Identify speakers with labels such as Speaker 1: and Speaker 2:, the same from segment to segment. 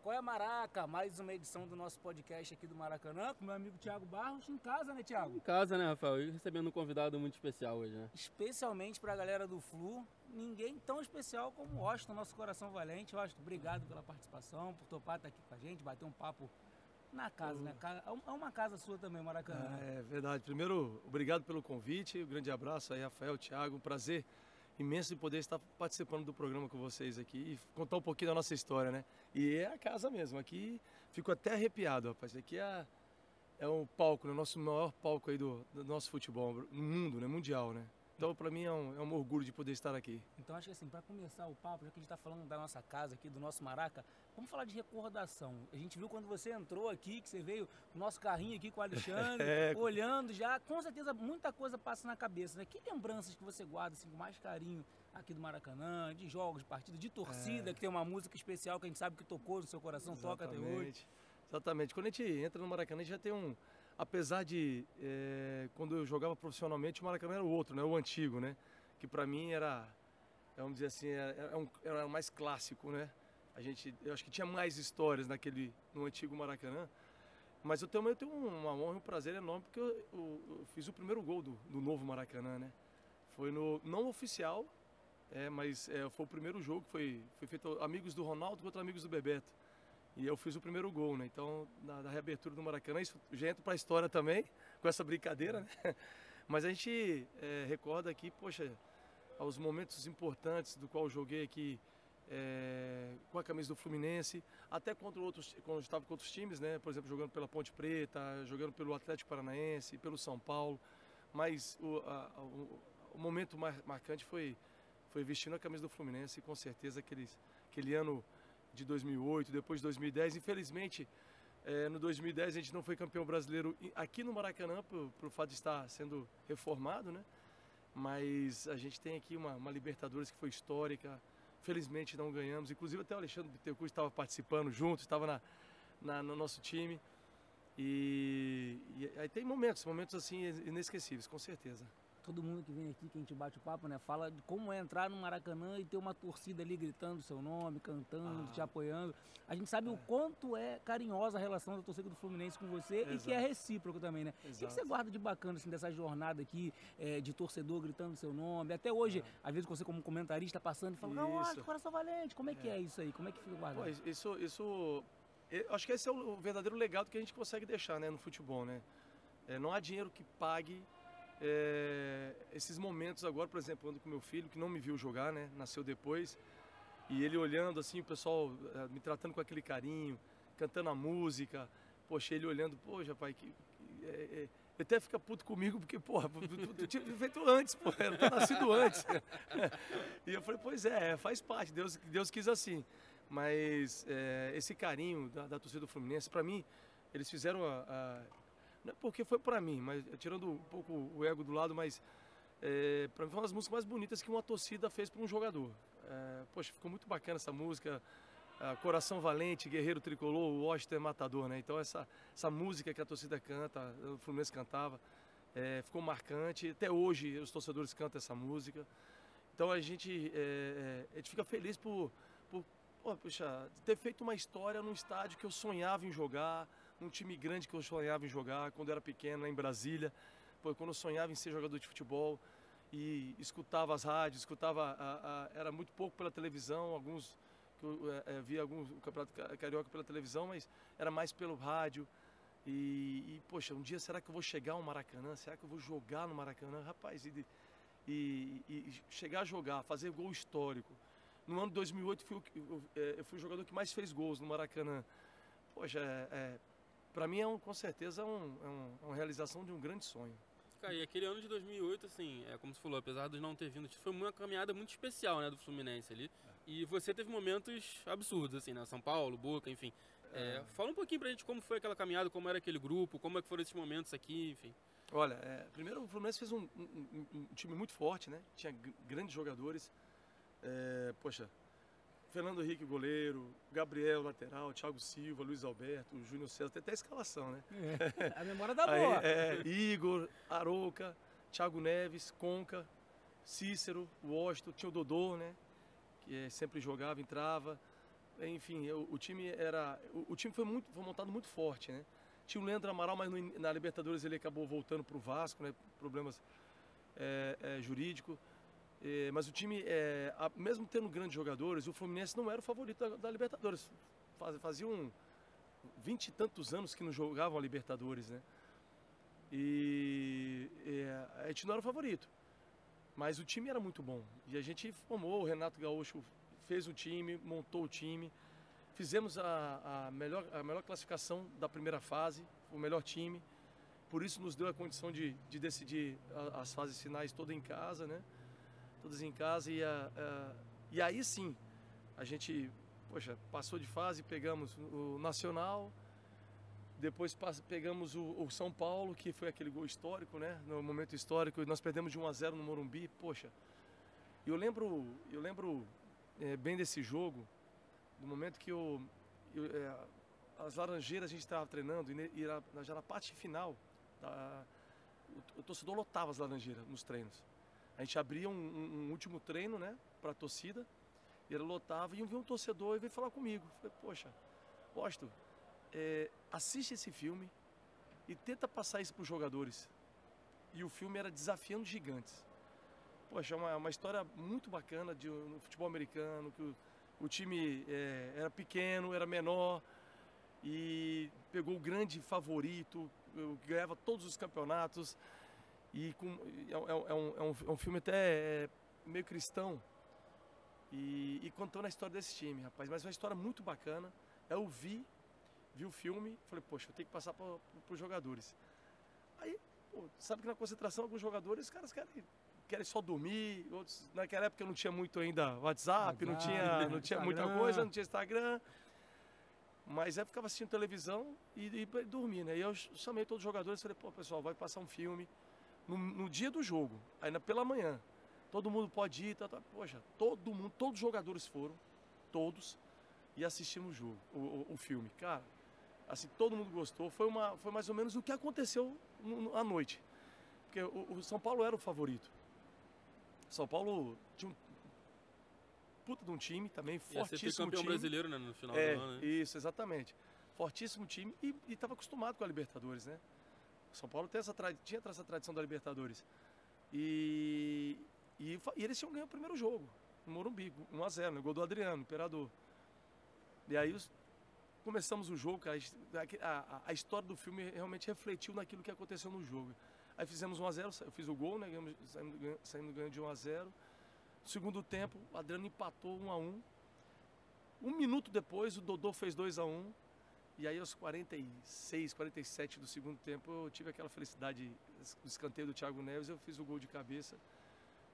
Speaker 1: Qual é a Maraca? Mais uma edição do nosso podcast aqui do Maracanã, com meu amigo Thiago Barros, em casa, né, Thiago?
Speaker 2: Em casa, né, Rafael? E recebendo um convidado muito especial hoje, né?
Speaker 1: Especialmente pra galera do Flu, ninguém tão especial como o Washington, nosso coração valente. Washington, obrigado pela participação, por topar estar aqui com a gente, bater um papo na casa, né? É uma casa sua também, Maracanã.
Speaker 3: É verdade. Primeiro, obrigado pelo convite, um grande abraço aí, Rafael, Thiago, um prazer imenso de poder estar participando do programa com vocês aqui e contar um pouquinho da nossa história, né? E é a casa mesmo, aqui fico até arrepiado, rapaz. Aqui é um palco, né? O nosso maior palco aí do nosso futebol no mundo, né? Mundial, né? Então, para mim, é um orgulho de poder estar aqui.
Speaker 1: Então, acho que assim, para começar o papo, já que a gente está falando da nossa casa aqui, do nosso Maraca, vamos falar de recordação. A gente viu quando você entrou aqui, que você veio com o nosso carrinho aqui com o Alexandre, olhando já, com certeza muita coisa passa na cabeça, né? Que lembranças que você guarda assim, com mais carinho aqui do Maracanã, de jogos, de partidas, de torcida, que tem uma música especial que a gente sabe que tocou no seu coração,
Speaker 3: Exatamente.
Speaker 1: toca até hoje.
Speaker 3: Exatamente. Quando a gente entra no Maracanã, a gente já tem um... Apesar de, quando eu jogava profissionalmente, o Maracanã era o outro, né? O antigo, né? Que para mim era, vamos dizer assim, era mais clássico, né? Eu acho que tinha mais histórias no antigo Maracanã. Mas eu tenho uma honra e um prazer enorme porque eu fiz o primeiro gol do novo Maracanã, né? Foi não oficial, mas foi o primeiro jogo que foi feito amigos do Ronaldo contra amigos do Bebeto. E eu fiz o primeiro gol, né? Então, na reabertura do Maracanã, isso já entra para a história também, com essa brincadeira, né? Mas a gente recorda aqui, poxa, aos momentos importantes do qual eu joguei aqui com a camisa do Fluminense, até quando eu estava com outros times, né? Por exemplo, jogando pela Ponte Preta, jogando pelo Atlético Paranaense, pelo São Paulo. Mas o momento marcante foi vestindo a camisa do Fluminense, e com certeza aquele ano de 2008, depois de 2010. Infelizmente, no 2010 a gente não foi campeão brasileiro aqui no Maracanã, por fato de estar sendo reformado, né? Mas a gente tem aqui uma Libertadores que foi histórica. Felizmente não ganhamos, inclusive até o Alexandre Bittencourt estava participando junto, estava no nosso time. E aí tem momentos assim inesquecíveis, com certeza.
Speaker 1: Todo mundo que vem aqui, que a gente bate o papo, né, fala de como é entrar no Maracanã e ter uma torcida ali gritando seu nome, cantando, te apoiando. A gente sabe o quanto é carinhosa a relação da torcida do Fluminense com você. Exato. E que é recíproco também, né? O que você guarda de bacana assim, dessa jornada aqui, de torcedor gritando seu nome? Até hoje, às vezes você como comentarista passando e falando, nossa, coração valente, como é que é isso aí? Como é que fica guardado?
Speaker 3: Pô, isso eu acho que esse é o verdadeiro legado que a gente consegue deixar, né, no futebol, né? Não há dinheiro que pague esses momentos agora. Por exemplo, ando com meu filho, que não me viu jogar, né? Nasceu depois. E ele olhando assim, o pessoal me tratando com aquele carinho, cantando a música. Poxa, ele olhando, poxa, pai, ele até fica puto comigo, porque, porra, tu tinha feito antes, pô, era ter nascido antes. E eu falei, pois faz parte, Deus quis assim. Mas esse carinho da torcida do Fluminense, pra mim, eles fizeram não é porque foi pra mim, mas tirando um pouco o ego do lado, mas pra mim foi uma das músicas mais bonitas que uma torcida fez pra um jogador. Poxa, ficou muito bacana essa música. Coração Valente, Guerreiro Tricolor, o Washington é Matador, né? Então essa música que a torcida canta, o Fluminense cantava, ficou marcante. Até hoje os torcedores cantam essa música. Então a gente fica feliz por ter feito uma história num estádio que eu sonhava em jogar, num time grande que eu sonhava em jogar quando eu era pequeno, lá em Brasília. Quando eu sonhava em ser jogador de futebol e escutava as rádios, era muito pouco pela televisão, que eu via alguns o Campeonato Carioca pela televisão, mas era mais pelo rádio. Poxa, um dia será que eu vou chegar ao Maracanã? Será que eu vou jogar no Maracanã? Rapaz, e chegar a jogar, fazer gol histórico. No ano de 2008 eu fui o jogador que mais fez gols no Maracanã. Poxa, para mim com certeza uma realização de um grande sonho.
Speaker 2: Cara, e aquele ano de 2008, assim, como você falou, apesar de não ter vindo, foi uma caminhada muito especial, né, do Fluminense ali. E você teve momentos absurdos, assim, né, São Paulo, Boca, enfim. Fala um pouquinho pra gente como foi aquela caminhada, como era aquele grupo, como é que foram esses momentos aqui, enfim.
Speaker 3: Olha, primeiro o Fluminense fez um time muito forte, né, tinha grandes jogadores. Poxa, Fernando Henrique, goleiro, Gabriel, lateral, Thiago Silva, Luiz Alberto, Júnior César, tem até a escalação, né?
Speaker 1: A memória da boa.
Speaker 3: Igor, Arouca, Thiago Neves, Conca, Cícero, Washington, tinha o Dodô, né? Que sempre jogava, entrava. enfim, o time foi montado muito forte, né? Tinha o Leandro Amaral, mas na Libertadores ele acabou voltando para o Vasco, né? Problemas jurídicos. Mas o time, mesmo tendo grandes jogadores, o Fluminense não era o favorito da Libertadores. Faziam 20 e tantos anos que não jogavam a Libertadores, né? E a gente não era o favorito. Mas o time era muito bom. E a gente formou, o Renato Gaúcho fez o time, montou o time. Fizemos a melhor classificação da primeira fase, o melhor time. Por isso nos deu a condição de decidir as fases finais todas em casa, né? Todas em casa. E aí sim, a gente, passou de fase, pegamos o Nacional. Depois pegamos o São Paulo, que foi aquele gol histórico, né? No momento histórico, nós perdemos de 1-0 no Morumbi. Poxa, eu lembro bem desse jogo, do momento que as Laranjeiras a gente estava treinando, e já na parte final, o torcedor lotava as Laranjeiras nos treinos. A gente abria um último treino, né, para a torcida, e ele lotava, e eu vi um torcedor e veio falar comigo. Falei, poxa, Washington, assiste esse filme e tenta passar isso para os jogadores. E o filme era Desafiando Gigantes. Poxa, é uma história muito bacana no futebol americano, que o time era pequeno, era menor, e pegou o grande favorito, ganhava todos os campeonatos. E é um filme até meio cristão, e contando a história desse time, rapaz. Mas é uma história muito bacana. Eu vi o filme, falei, poxa, eu tenho que passar para os jogadores. Aí, sabe que na concentração alguns jogadores, os caras querem só dormir, outros, naquela época não tinha muito ainda WhatsApp, não tinha muita coisa, não tinha Instagram. Mas aí eu ficava assistindo televisão e dormir, né? E eu chamei todos os jogadores e falei, pessoal, vai passar um filme no dia do jogo, ainda pela manhã. Todo mundo pode ir, Poxa, todos os jogadores foram, todos, e assistimos o jogo, o filme. Cara, assim, todo mundo gostou. Foi mais ou menos o que aconteceu à noite. Porque o São Paulo era o favorito. São Paulo tinha um puta de um time também, fortíssimo
Speaker 2: ser campeão
Speaker 3: time.
Speaker 2: Brasileiro, né, no final do ano, né?
Speaker 3: Isso, exatamente. Fortíssimo time e estava acostumado com a Libertadores, né? O São Paulo tinha essa tradição da Libertadores. E eles tinham ganho o primeiro jogo, no Morumbi, 1-0, né? Gol do Adriano, Imperador. E aí começamos o jogo, cara, a história do filme realmente refletiu naquilo que aconteceu no jogo. Aí fizemos 1-0, eu fiz o gol, né? Saímos ganhando de 1-0. Segundo tempo, o Adriano empatou 1-1. Um minuto depois, o Dodô fez 2-1. E aí, aos 46, 47 do segundo tempo, eu tive aquela felicidade do escanteio do Thiago Neves. Eu fiz o gol de cabeça,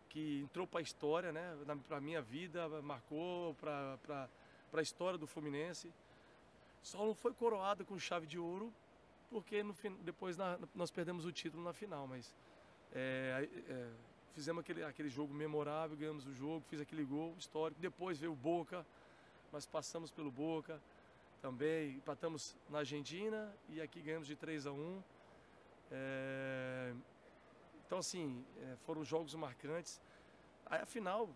Speaker 3: que entrou para a história, né? Para a minha vida, marcou para a história do Fluminense. Só não foi coroado com chave de ouro, porque depois nós perdemos o título na final. Mas fizemos aquele jogo memorável, ganhamos o jogo, fiz aquele gol histórico. Depois veio o Boca, nós passamos pelo Boca também, empatamos na Argentina e aqui ganhamos de 3-1. Então, assim, foram jogos marcantes. Aí a final,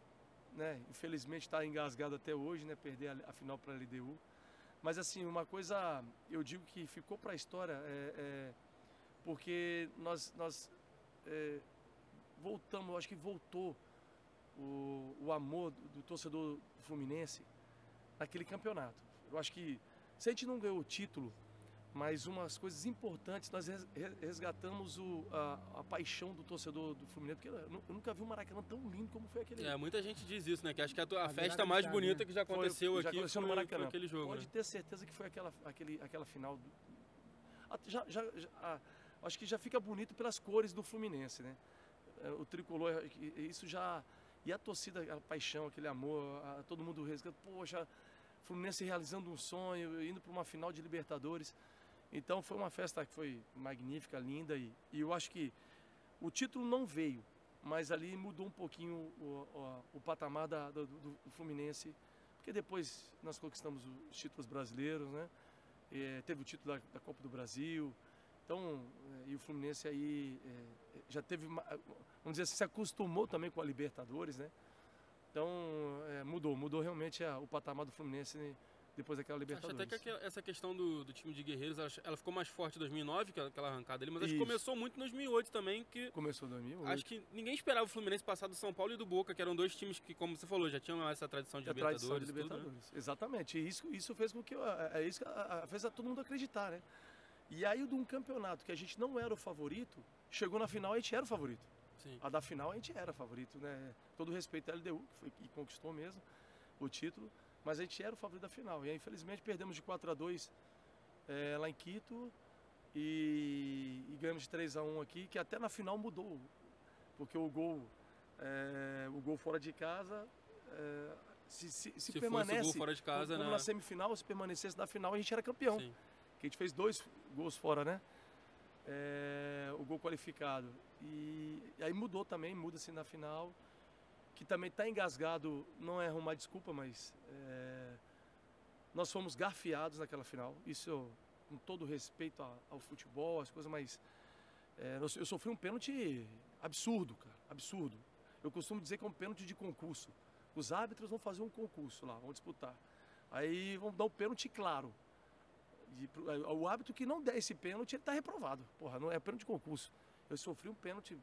Speaker 3: né, infelizmente está engasgado até hoje, né, perder a final para a LDU. Mas, assim, uma coisa, eu digo que ficou para a história, porque nós voltamos, eu acho que voltou o amor do torcedor do Fluminense naquele campeonato. Eu acho que, se a gente não ganhou o título, mas umas coisas importantes, nós resgatamos a paixão do torcedor do Fluminense, porque eu nunca vi um Maracanã tão lindo como foi aquele.
Speaker 2: Muita gente diz isso, né? Que acho que a festa mais bonita que já aconteceu aqui foi
Speaker 3: no Maracanã.
Speaker 2: Foi aquele jogo.
Speaker 3: Pode ter certeza que foi aquela final. Acho que já fica bonito pelas cores do Fluminense, né? O tricolor, isso já... E a torcida, a paixão, aquele amor, todo mundo resgata. Poxa, Fluminense realizando um sonho, indo para uma final de Libertadores. Então foi uma festa que foi magnífica, linda. E eu acho que o título não veio, mas ali mudou um pouquinho o patamar do Fluminense. Porque depois nós conquistamos os títulos brasileiros, né? Teve o título da Copa do Brasil. Então, e o Fluminense aí já teve, vamos dizer assim, se acostumou também com a Libertadores, né? Então, mudou realmente o patamar do Fluminense depois daquela
Speaker 2: Acho
Speaker 3: Libertadores.
Speaker 2: até que essa questão do time de Guerreiros, ela ficou mais forte em 2009, aquela arrancada ali, mas acho que começou muito em 2008 também, que
Speaker 3: começou em 2008.
Speaker 2: acho que ninguém esperava o Fluminense passar do São Paulo e do Boca, que eram dois times que, como você falou, já tinham essa tradição de Libertadores. Tudo, né?
Speaker 3: Exatamente, e isso fez com que fez todo mundo acreditar, né? E aí de um campeonato que a gente não era o favorito, chegou na final e a gente era o favorito.
Speaker 2: Sim.
Speaker 3: A da final a gente era favorito, né? Todo respeito à LDU, que conquistou mesmo o título, mas a gente era o favorito da final. E aí, infelizmente, perdemos de 4-2 lá em Quito e ganhamos de 3-1 aqui, que até na final mudou, porque o gol fora de casa, se permanece,
Speaker 2: fosse o gol fora de casa,
Speaker 3: como na semifinal, se permanecesse na final, a gente era campeão.
Speaker 2: Sim.
Speaker 3: Que a gente fez 2 gols fora, né? O gol qualificado. E aí muda-se na final, que também está engasgado, não é arrumar desculpa, mas nós fomos garfiados naquela final. Isso, com todo respeito ao futebol, as coisas, mas eu sofri um pênalti absurdo, cara, absurdo. Eu costumo dizer que é um pênalti de concurso. Os árbitros vão fazer um concurso lá, vão disputar. Aí vão dar um pênalti claro. O árbitro que não der esse pênalti, ele está reprovado. Porra, não é pênalti de concurso. Eu sofri um pênalti,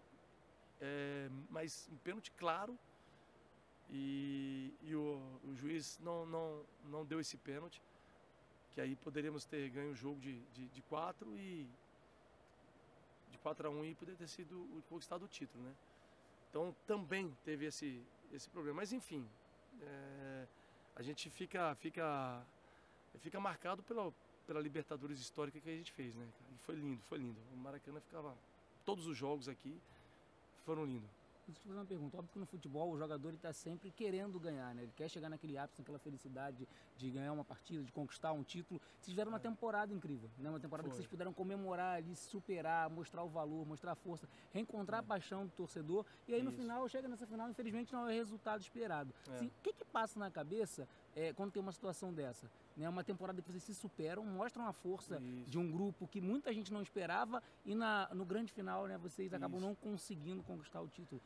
Speaker 3: mas um pênalti claro, e o juiz não deu esse pênalti, que aí poderíamos ter ganho o jogo de 4 e de 4-1 e poderia ter sido conquistado o título, né? Então também teve esse problema. Mas enfim, a gente fica marcado pela Libertadores histórica que a gente fez, né? E foi lindo, foi lindo. O Maracanã ficava... Todos os jogos aqui foram lindos.
Speaker 1: Deixa eu te fazer uma pergunta. Óbvio que no futebol o jogador está sempre querendo ganhar, né? Ele quer chegar naquele ápice, naquela felicidade de ganhar uma partida, de conquistar um título. Vocês tiveram uma temporada incrível, né? Uma temporada que vocês puderam comemorar ali, superar, mostrar o valor, mostrar a força, reencontrar a paixão do torcedor. E aí no final, chega nessa final, infelizmente não é o resultado esperado. Assim, o que passa na cabeça quando tem uma situação dessa? Né? Uma temporada que vocês se superam, mostram a força de um grupo que muita gente não esperava e no grande final, né, vocês acabam não conseguindo conquistar o título.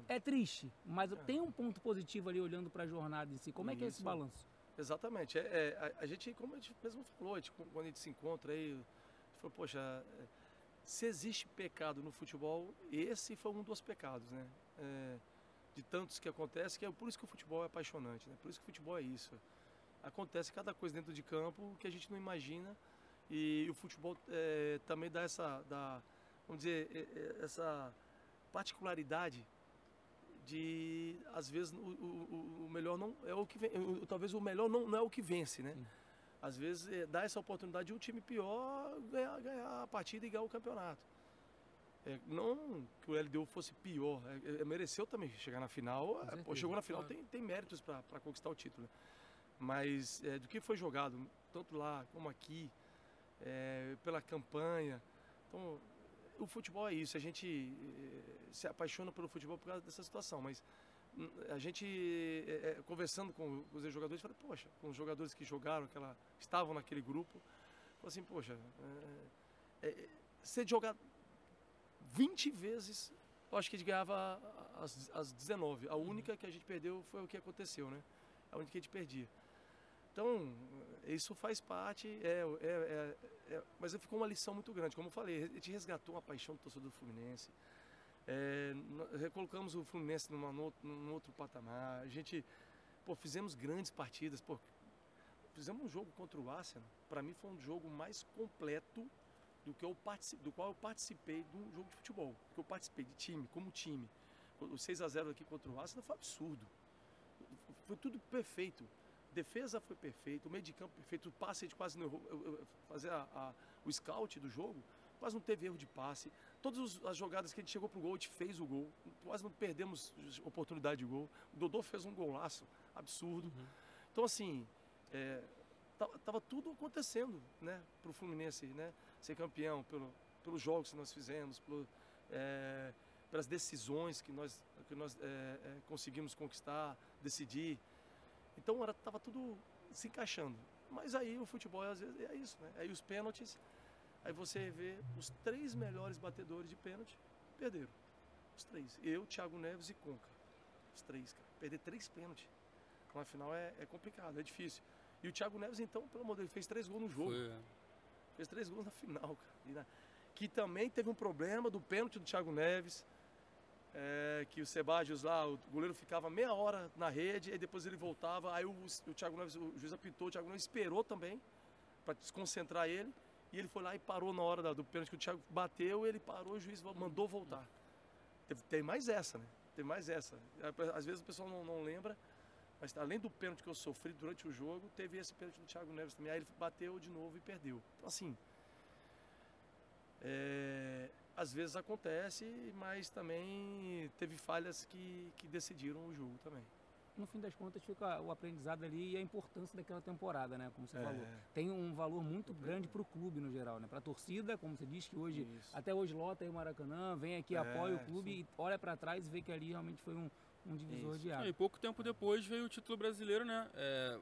Speaker 1: É triste, mas tem um ponto positivo ali olhando para a jornada em si. Como é que é esse balanço?
Speaker 3: Exatamente. A gente, como a gente mesmo falou, quando a gente se encontra aí, a gente falou, poxa, se existe pecado no futebol, esse foi um dos pecados, né? De tantos que acontecem, que é por isso que o futebol é apaixonante, né? Por isso que o futebol é isso. Acontece cada coisa dentro de campo que a gente não imagina, e o futebol também dá vamos dizer, essa particularidade de, às vezes, o melhor não é o que talvez o melhor não é o que vence, né? Sim. Às vezes dá essa oportunidade de um time pior ganhar a partida e ganhar o campeonato. Não que o LDU fosse pior, mereceu também chegar na final. Chegou na final, tem méritos para conquistar o título, né? Mas do que foi jogado, tanto lá como aqui, pela campanha. Então, o futebol é isso, a gente se apaixona pelo futebol por causa dessa situação, mas a gente, conversando com os jogadores, fala, poxa, com os jogadores que jogaram, estavam naquele grupo, falou assim, poxa, se jogar 20 vezes, eu acho que a gente ganhava as 19. A única que a gente perdeu foi o que aconteceu, né? A única que a gente perdia. Então, isso faz parte, mas ficou uma lição muito grande. Como eu falei, a gente resgatou a paixão do torcedor do Fluminense, recolocamos o Fluminense num outro patamar. A gente, fizemos grandes partidas, fizemos um jogo contra o Arsenal. Para mim foi um jogo mais completo do qual eu participei de um jogo de futebol, que eu participei de time, como time. O 6-0 aqui contra o Arsenal foi absurdo. Foi tudo perfeito. Defesa foi perfeita, o meio de campo perfeito, o passe a gente quase não errou, fazer o scout do jogo, quase não teve erro de passe. Todas as jogadas que a gente chegou pro gol, a gente fez o gol, quase não perdemos oportunidade de gol. O Dodô fez um golaço absurdo. Então, assim, tava tudo acontecendo, né, pro Fluminense, né, ser campeão, pelos jogos que nós fizemos, pelas decisões que nós conseguimos conquistar, decidir. Então estava tudo se encaixando. Mas aí o futebol às vezes é isso, né? Aí os pênaltis, aí você vê os 3 melhores batedores de pênalti perderam. Os 3. Eu, Thiago Neves e Conca. Os 3, cara. Perder 3 pênaltis. Então, afinal é complicado, é difícil. E o Thiago Neves, então, pelo amor de Deus, fez 3 gols no jogo.
Speaker 2: Foi,
Speaker 3: Fez 3 gols na final, cara. Que também teve um problema do pênalti do Thiago Neves. Que o Sebadios lá, o goleiro ficava meia hora na rede, aí depois ele voltava, aí o Thiago Neves, o juiz apitou, o Thiago Neves esperou também, para desconcentrar ele, e ele foi lá e parou na hora do pênalti que o Thiago bateu, ele parou e o juiz mandou voltar. Tem mais essa, né? Tem mais essa. Às vezes o pessoal não lembra, mas além do pênalti que eu sofri durante o jogo, teve esse pênalti do Thiago Neves também, aí ele bateu de novo e perdeu. Então assim, às vezes acontece, mas também teve falhas que decidiram o jogo também.
Speaker 1: No fim das contas fica o aprendizado ali e a importância daquela temporada, né? Como você falou. Tem um valor muito grande para o clube no geral, né? Para a torcida, como você disse, que hoje, até hoje lota aí o Maracanã, vem aqui, apoia o clube e olha para trás e vê que ali realmente foi um divisor de águas.
Speaker 2: E pouco tempo depois veio o título brasileiro, né?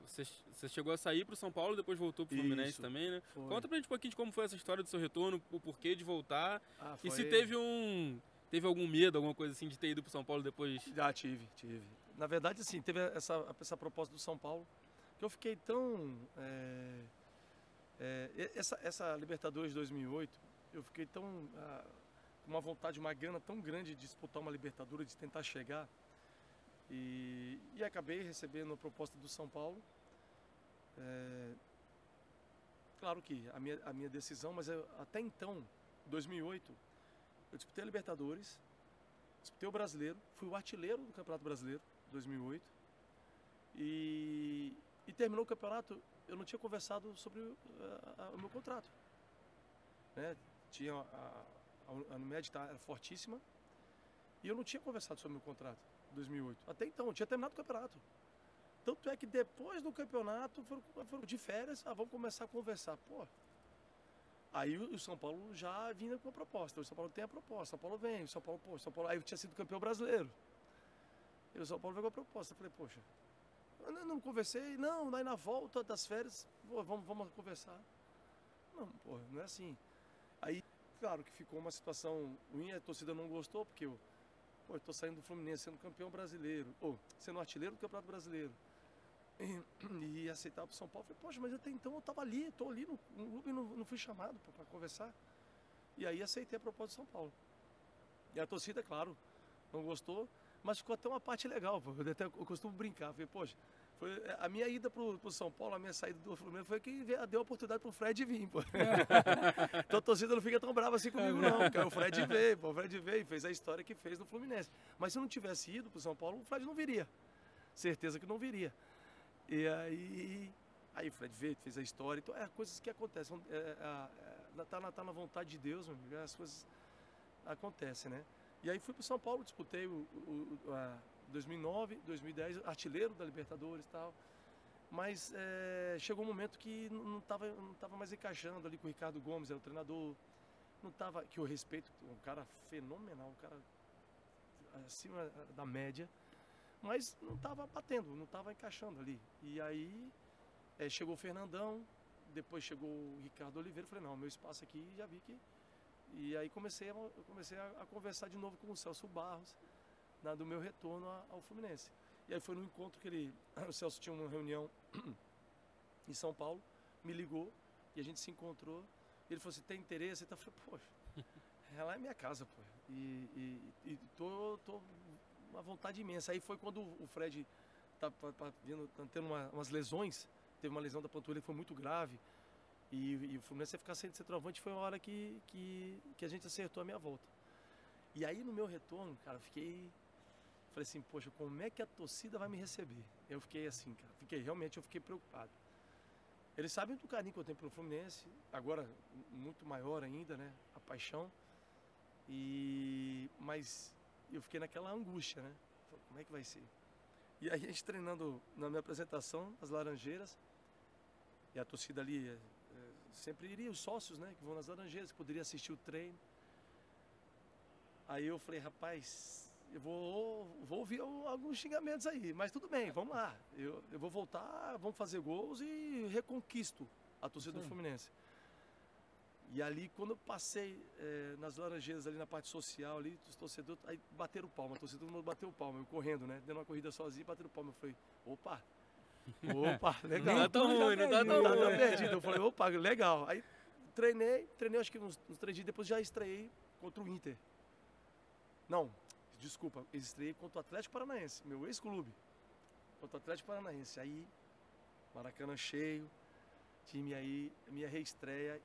Speaker 2: Você chegou a sair para o São Paulo, depois voltou para o Fluminense também, né?
Speaker 3: Foi.
Speaker 2: Conta pra gente um pouquinho de como foi essa história do seu retorno, o porquê de voltar.
Speaker 3: Foi...
Speaker 2: E se teve algum medo, alguma coisa assim de ter ido para o São Paulo depois?
Speaker 3: Já tive. Na verdade, assim, teve essa proposta do São Paulo, que eu fiquei tão... essa Libertadores de 2008, eu fiquei tão... com uma vontade, uma gana tão grande de disputar uma Libertadores, de tentar chegar. E acabei recebendo a proposta do São Paulo. Claro que a minha decisão, mas até então, 2008, eu disputei a Libertadores, disputei o Brasileiro, fui o artilheiro do Campeonato Brasileiro, 2008. E terminou o campeonato, eu não tinha conversado sobre o meu contrato. Né? Tinha a Unimed era fortíssima e eu não tinha conversado sobre o meu contrato. 2008. Até então, eu tinha terminado o campeonato. Tanto é que depois do campeonato, foram de férias, vamos começar a conversar. Pô, aí o São Paulo já vinha com a proposta. O São Paulo tem a proposta, o São Paulo vem, o São Paulo, aí eu tinha sido campeão brasileiro. E o São Paulo veio com a proposta. Eu falei, poxa, eu não conversei, não, aí na volta das férias, pô, vamos conversar. Não, pô, não é assim. Aí, claro que ficou uma situação ruim, a torcida não gostou, porque eu estou saindo do Fluminense, sendo campeão brasileiro, sendo artilheiro do Campeonato Brasileiro. E aceitar para o São Paulo. Eu falei, poxa, mas até então eu estou ali no clube e não fui chamado para conversar. E aí aceitei a proposta do São Paulo. E a torcida, claro, não gostou, mas ficou até uma parte legal. Eu costumo brincar. Falei, poxa, foi a minha ida para o São Paulo, a minha saída do Fluminense foi que deu a oportunidade para o Fred vir. Pô. Então a torcida não fica tão brava assim comigo, não. Porque o Fred veio e fez a história que fez no Fluminense. Mas se eu não tivesse ido para o São Paulo, o Fred não viria. Certeza que não viria. E aí o Fred veio, fez a história. Então, coisas que acontecem. Tá na vontade de Deus, meu amigo, as coisas acontecem, né? E aí fui para o São Paulo, disputei 2009, 2010, artilheiro da Libertadores e tal. Mas chegou um momento que não tava mais encaixando ali com o Ricardo Gomes, era o treinador. Não tava, que eu respeito, um cara fenomenal, um cara acima da média. Mas não estava batendo, não estava encaixando ali. E aí chegou o Fernandão, depois chegou o Ricardo Oliveira, falei, não, meu espaço aqui, já vi que... E aí comecei a conversar de novo com o Celso Barros, do meu retorno ao Fluminense. E aí foi no encontro que o Celso tinha uma reunião em São Paulo, me ligou e a gente se encontrou. E ele falou assim, tem interesse? Eu falei, poxa, lá é minha casa, pô. E tô uma vontade imensa. Aí foi quando o Fred tá tendo umas lesões, teve uma lesão da panturrilha que foi muito grave, e o Fluminense ia ficar sem centroavante, foi uma hora que a gente acertou a minha volta. E aí no meu retorno, cara, falei assim, poxa, como é que a torcida vai me receber? Eu fiquei assim, cara, eu fiquei preocupado. Eles sabem do carinho que eu tenho pelo Fluminense, agora muito maior ainda, né, a paixão, mas eu fiquei naquela angústia, né? Como é que vai ser? E aí a gente treinando na minha apresentação, as Laranjeiras, e a torcida ali, sempre iria os sócios, né? Que vão nas Laranjeiras, que poderiam assistir o treino. Aí eu falei, rapaz, eu vou ouvir alguns xingamentos aí, mas tudo bem, vamos lá. Eu vou voltar, vamos fazer gols e reconquisto a torcida do Fluminense. E ali, quando eu passei nas Laranjeiras, ali na parte social, ali, os torcedores, aí bateram palma, a torcida todo mundo bateu palma, eu correndo, né? Dando uma corrida sozinho, bateram palma. Eu falei, opa, Opa, legal.
Speaker 2: Não tá tão ruim, não tá tão
Speaker 3: Não tá
Speaker 2: ruim.
Speaker 3: perdido. Eu falei, opa, legal. Aí treinei acho que uns 3 dias depois já estreiei contra o Inter. Não, desculpa, estreiei contra o Atlético Paranaense, meu ex-clube. Contra o Atlético Paranaense. Aí, Maracanã cheio, time aí, minha reestreia.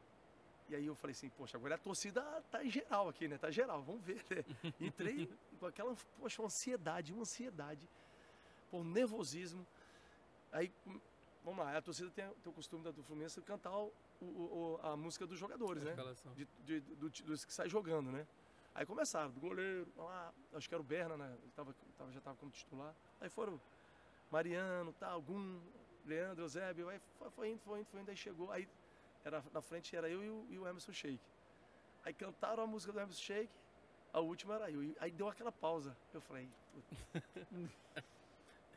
Speaker 3: E aí eu falei assim, poxa, agora a torcida tá em geral aqui, né? Tá geral, vamos ver, né? Entrei com aquela, poxa, uma ansiedade, um nervosismo. Aí, vamos lá, a torcida tem o costume do Fluminense de cantar a música dos jogadores, né? Dos que saem jogando, né? Aí começaram, do goleiro, lá, acho que era o Berna, né? Ele já estava como titular. Aí foram Mariano, algum, Leandro, Eusébio, aí foi indo, aí chegou, aí na frente era eu e o Emerson Sheik. Aí cantaram a música do Emerson Sheik, a última era eu. Aí deu aquela pausa. Eu falei,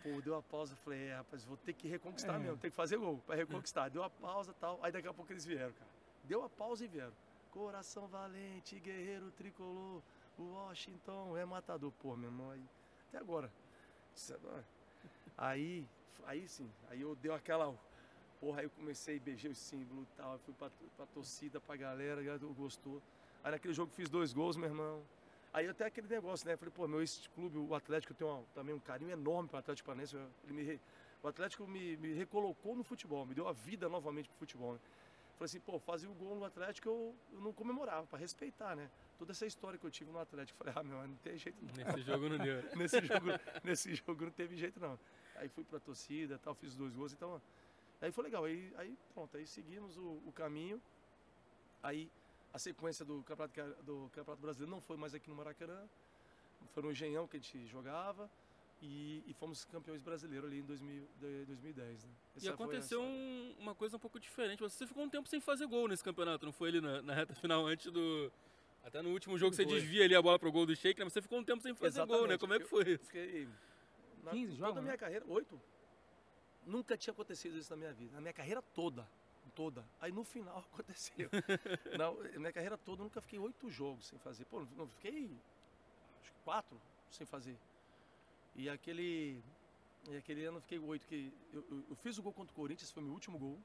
Speaker 3: pô, deu a pausa, eu falei, rapaz, vou ter que reconquistar mesmo, tem que fazer gol pra reconquistar. Deu a pausa e tal, aí daqui a pouco eles vieram, cara. Deu a pausa e vieram. Coração valente, guerreiro tricolor, o Washington é matador. Pô, meu irmão, aí, até agora. Aí sim, aí eu dei aquela... Porra, aí eu comecei a beijar o símbolo e tal, fui pra torcida, pra galera gostou. Aí naquele jogo fiz 2 gols, meu irmão. Aí até aquele negócio, né? Falei, pô, meu ex-clube, o Atlético, eu tenho também um carinho enorme pro Atlético Paranaense. O Atlético me recolocou no futebol, me deu a vida novamente pro futebol, né? Falei assim, pô, fazia o gol no Atlético, eu não comemorava, pra respeitar, né? Toda essa história que eu tive no Atlético. Falei, meu, não tem jeito não.
Speaker 2: Nesse jogo não deu.
Speaker 3: nesse jogo não teve jeito não. Aí fui pra torcida, tal, fiz os 2 gols, então... Aí foi legal, aí pronto, aí seguimos o caminho. Aí a sequência do Campeonato Brasileiro não foi mais aqui no Maracanã, foi no Engenhão que a gente jogava e fomos campeões brasileiros ali em 2010. Né?
Speaker 2: E aconteceu uma coisa um pouco diferente, você ficou um tempo sem fazer gol nesse campeonato, não foi ali na reta final antes do... Até no último jogo você desvia ali a bola pro gol do Sheik, né? Mas você ficou um tempo sem fazer gol, né? Como é que foi isso?
Speaker 3: Fiquei
Speaker 1: 15 jogos,
Speaker 3: toda a minha carreira, 8. Nunca tinha acontecido isso na minha vida, na minha carreira toda. Aí no final aconteceu. Na minha carreira toda eu nunca fiquei 8 jogos sem fazer. Pô, não fiquei, acho que 4 sem fazer. E aquele ano eu fiquei 8, que eu fiz o gol contra o Corinthians, foi meu último gol.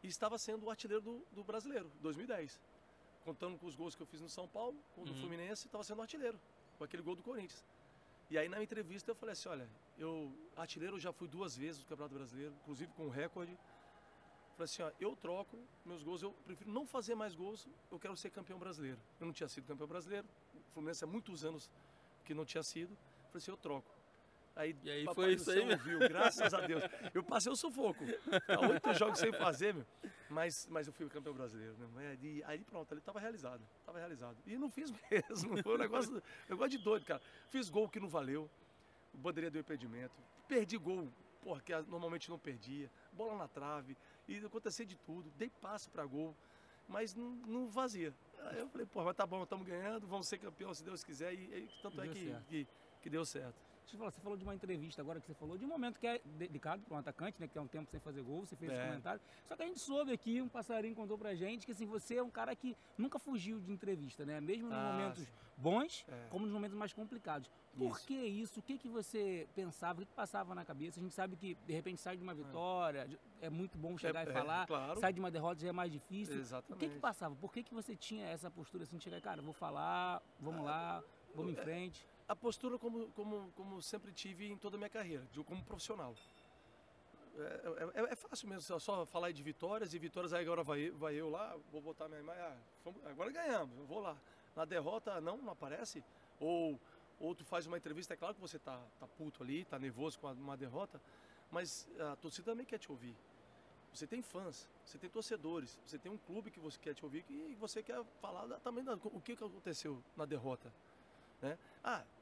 Speaker 3: E estava sendo o artilheiro do Brasileiro, 2010. Contando com os gols que eu fiz no São Paulo, contra o Fluminense, estava sendo o artilheiro, com aquele gol do Corinthians. E aí na entrevista eu falei assim, olha, artilheiro eu já fui 2 vezes no Campeonato Brasileiro, inclusive com um recorde. Falei assim, ó, eu troco meus gols, eu prefiro não fazer mais gols, eu quero ser campeão brasileiro. Eu não tinha sido campeão brasileiro, o Fluminense há muitos anos que não tinha sido. Falei assim, eu troco.
Speaker 2: E aí foi isso aí,
Speaker 3: ouviu, graças a Deus. Eu passei o sufoco. 8 jogos sem fazer, meu. Mas eu fui campeão brasileiro, né? Aí pronto, ele estava realizado. E não fiz mesmo. Foi um negócio de doido, cara. Fiz gol que não valeu. O bandeirinha deu impedimento. Perdi gol, porra, que normalmente não perdia. Bola na trave. E acontecia de tudo. Dei passe para gol, mas não vazia. Aí eu falei, porra, mas tá bom, estamos ganhando, vamos ser campeão se Deus quiser. E tanto é que deu certo.
Speaker 1: Você falou de uma entrevista agora que você falou de um momento que é delicado para um atacante, né? Que tem um tempo sem fazer gol, você fez esse comentário. Só que a gente soube aqui, um passarinho contou pra gente que assim, você é um cara que nunca fugiu de entrevista, né? Mesmo nos momentos bons, como nos momentos mais complicados. Por que isso? O que você pensava? O que passava na cabeça? A gente sabe que de repente sai de uma vitória, é muito bom chegar e falar,
Speaker 3: claro.
Speaker 1: Sai de uma derrota já é mais difícil.
Speaker 3: Exatamente.
Speaker 1: O que passava? Por que você tinha essa postura assim de chegar, cara, vou falar, vamos lá, vamos em frente?
Speaker 3: A postura como sempre tive em toda a minha carreira, como profissional. É fácil mesmo, só falar de vitórias, e vitórias aí agora vai eu lá, vou botar minha imagem, agora ganhamos, eu vou lá. Na derrota não aparece, ou tu faz uma entrevista, é claro que você tá puto ali, tá nervoso com uma derrota, mas a torcida também quer te ouvir. Você tem fãs, você tem torcedores, você tem um clube que você quer te ouvir e você quer falar também o que aconteceu na derrota, né?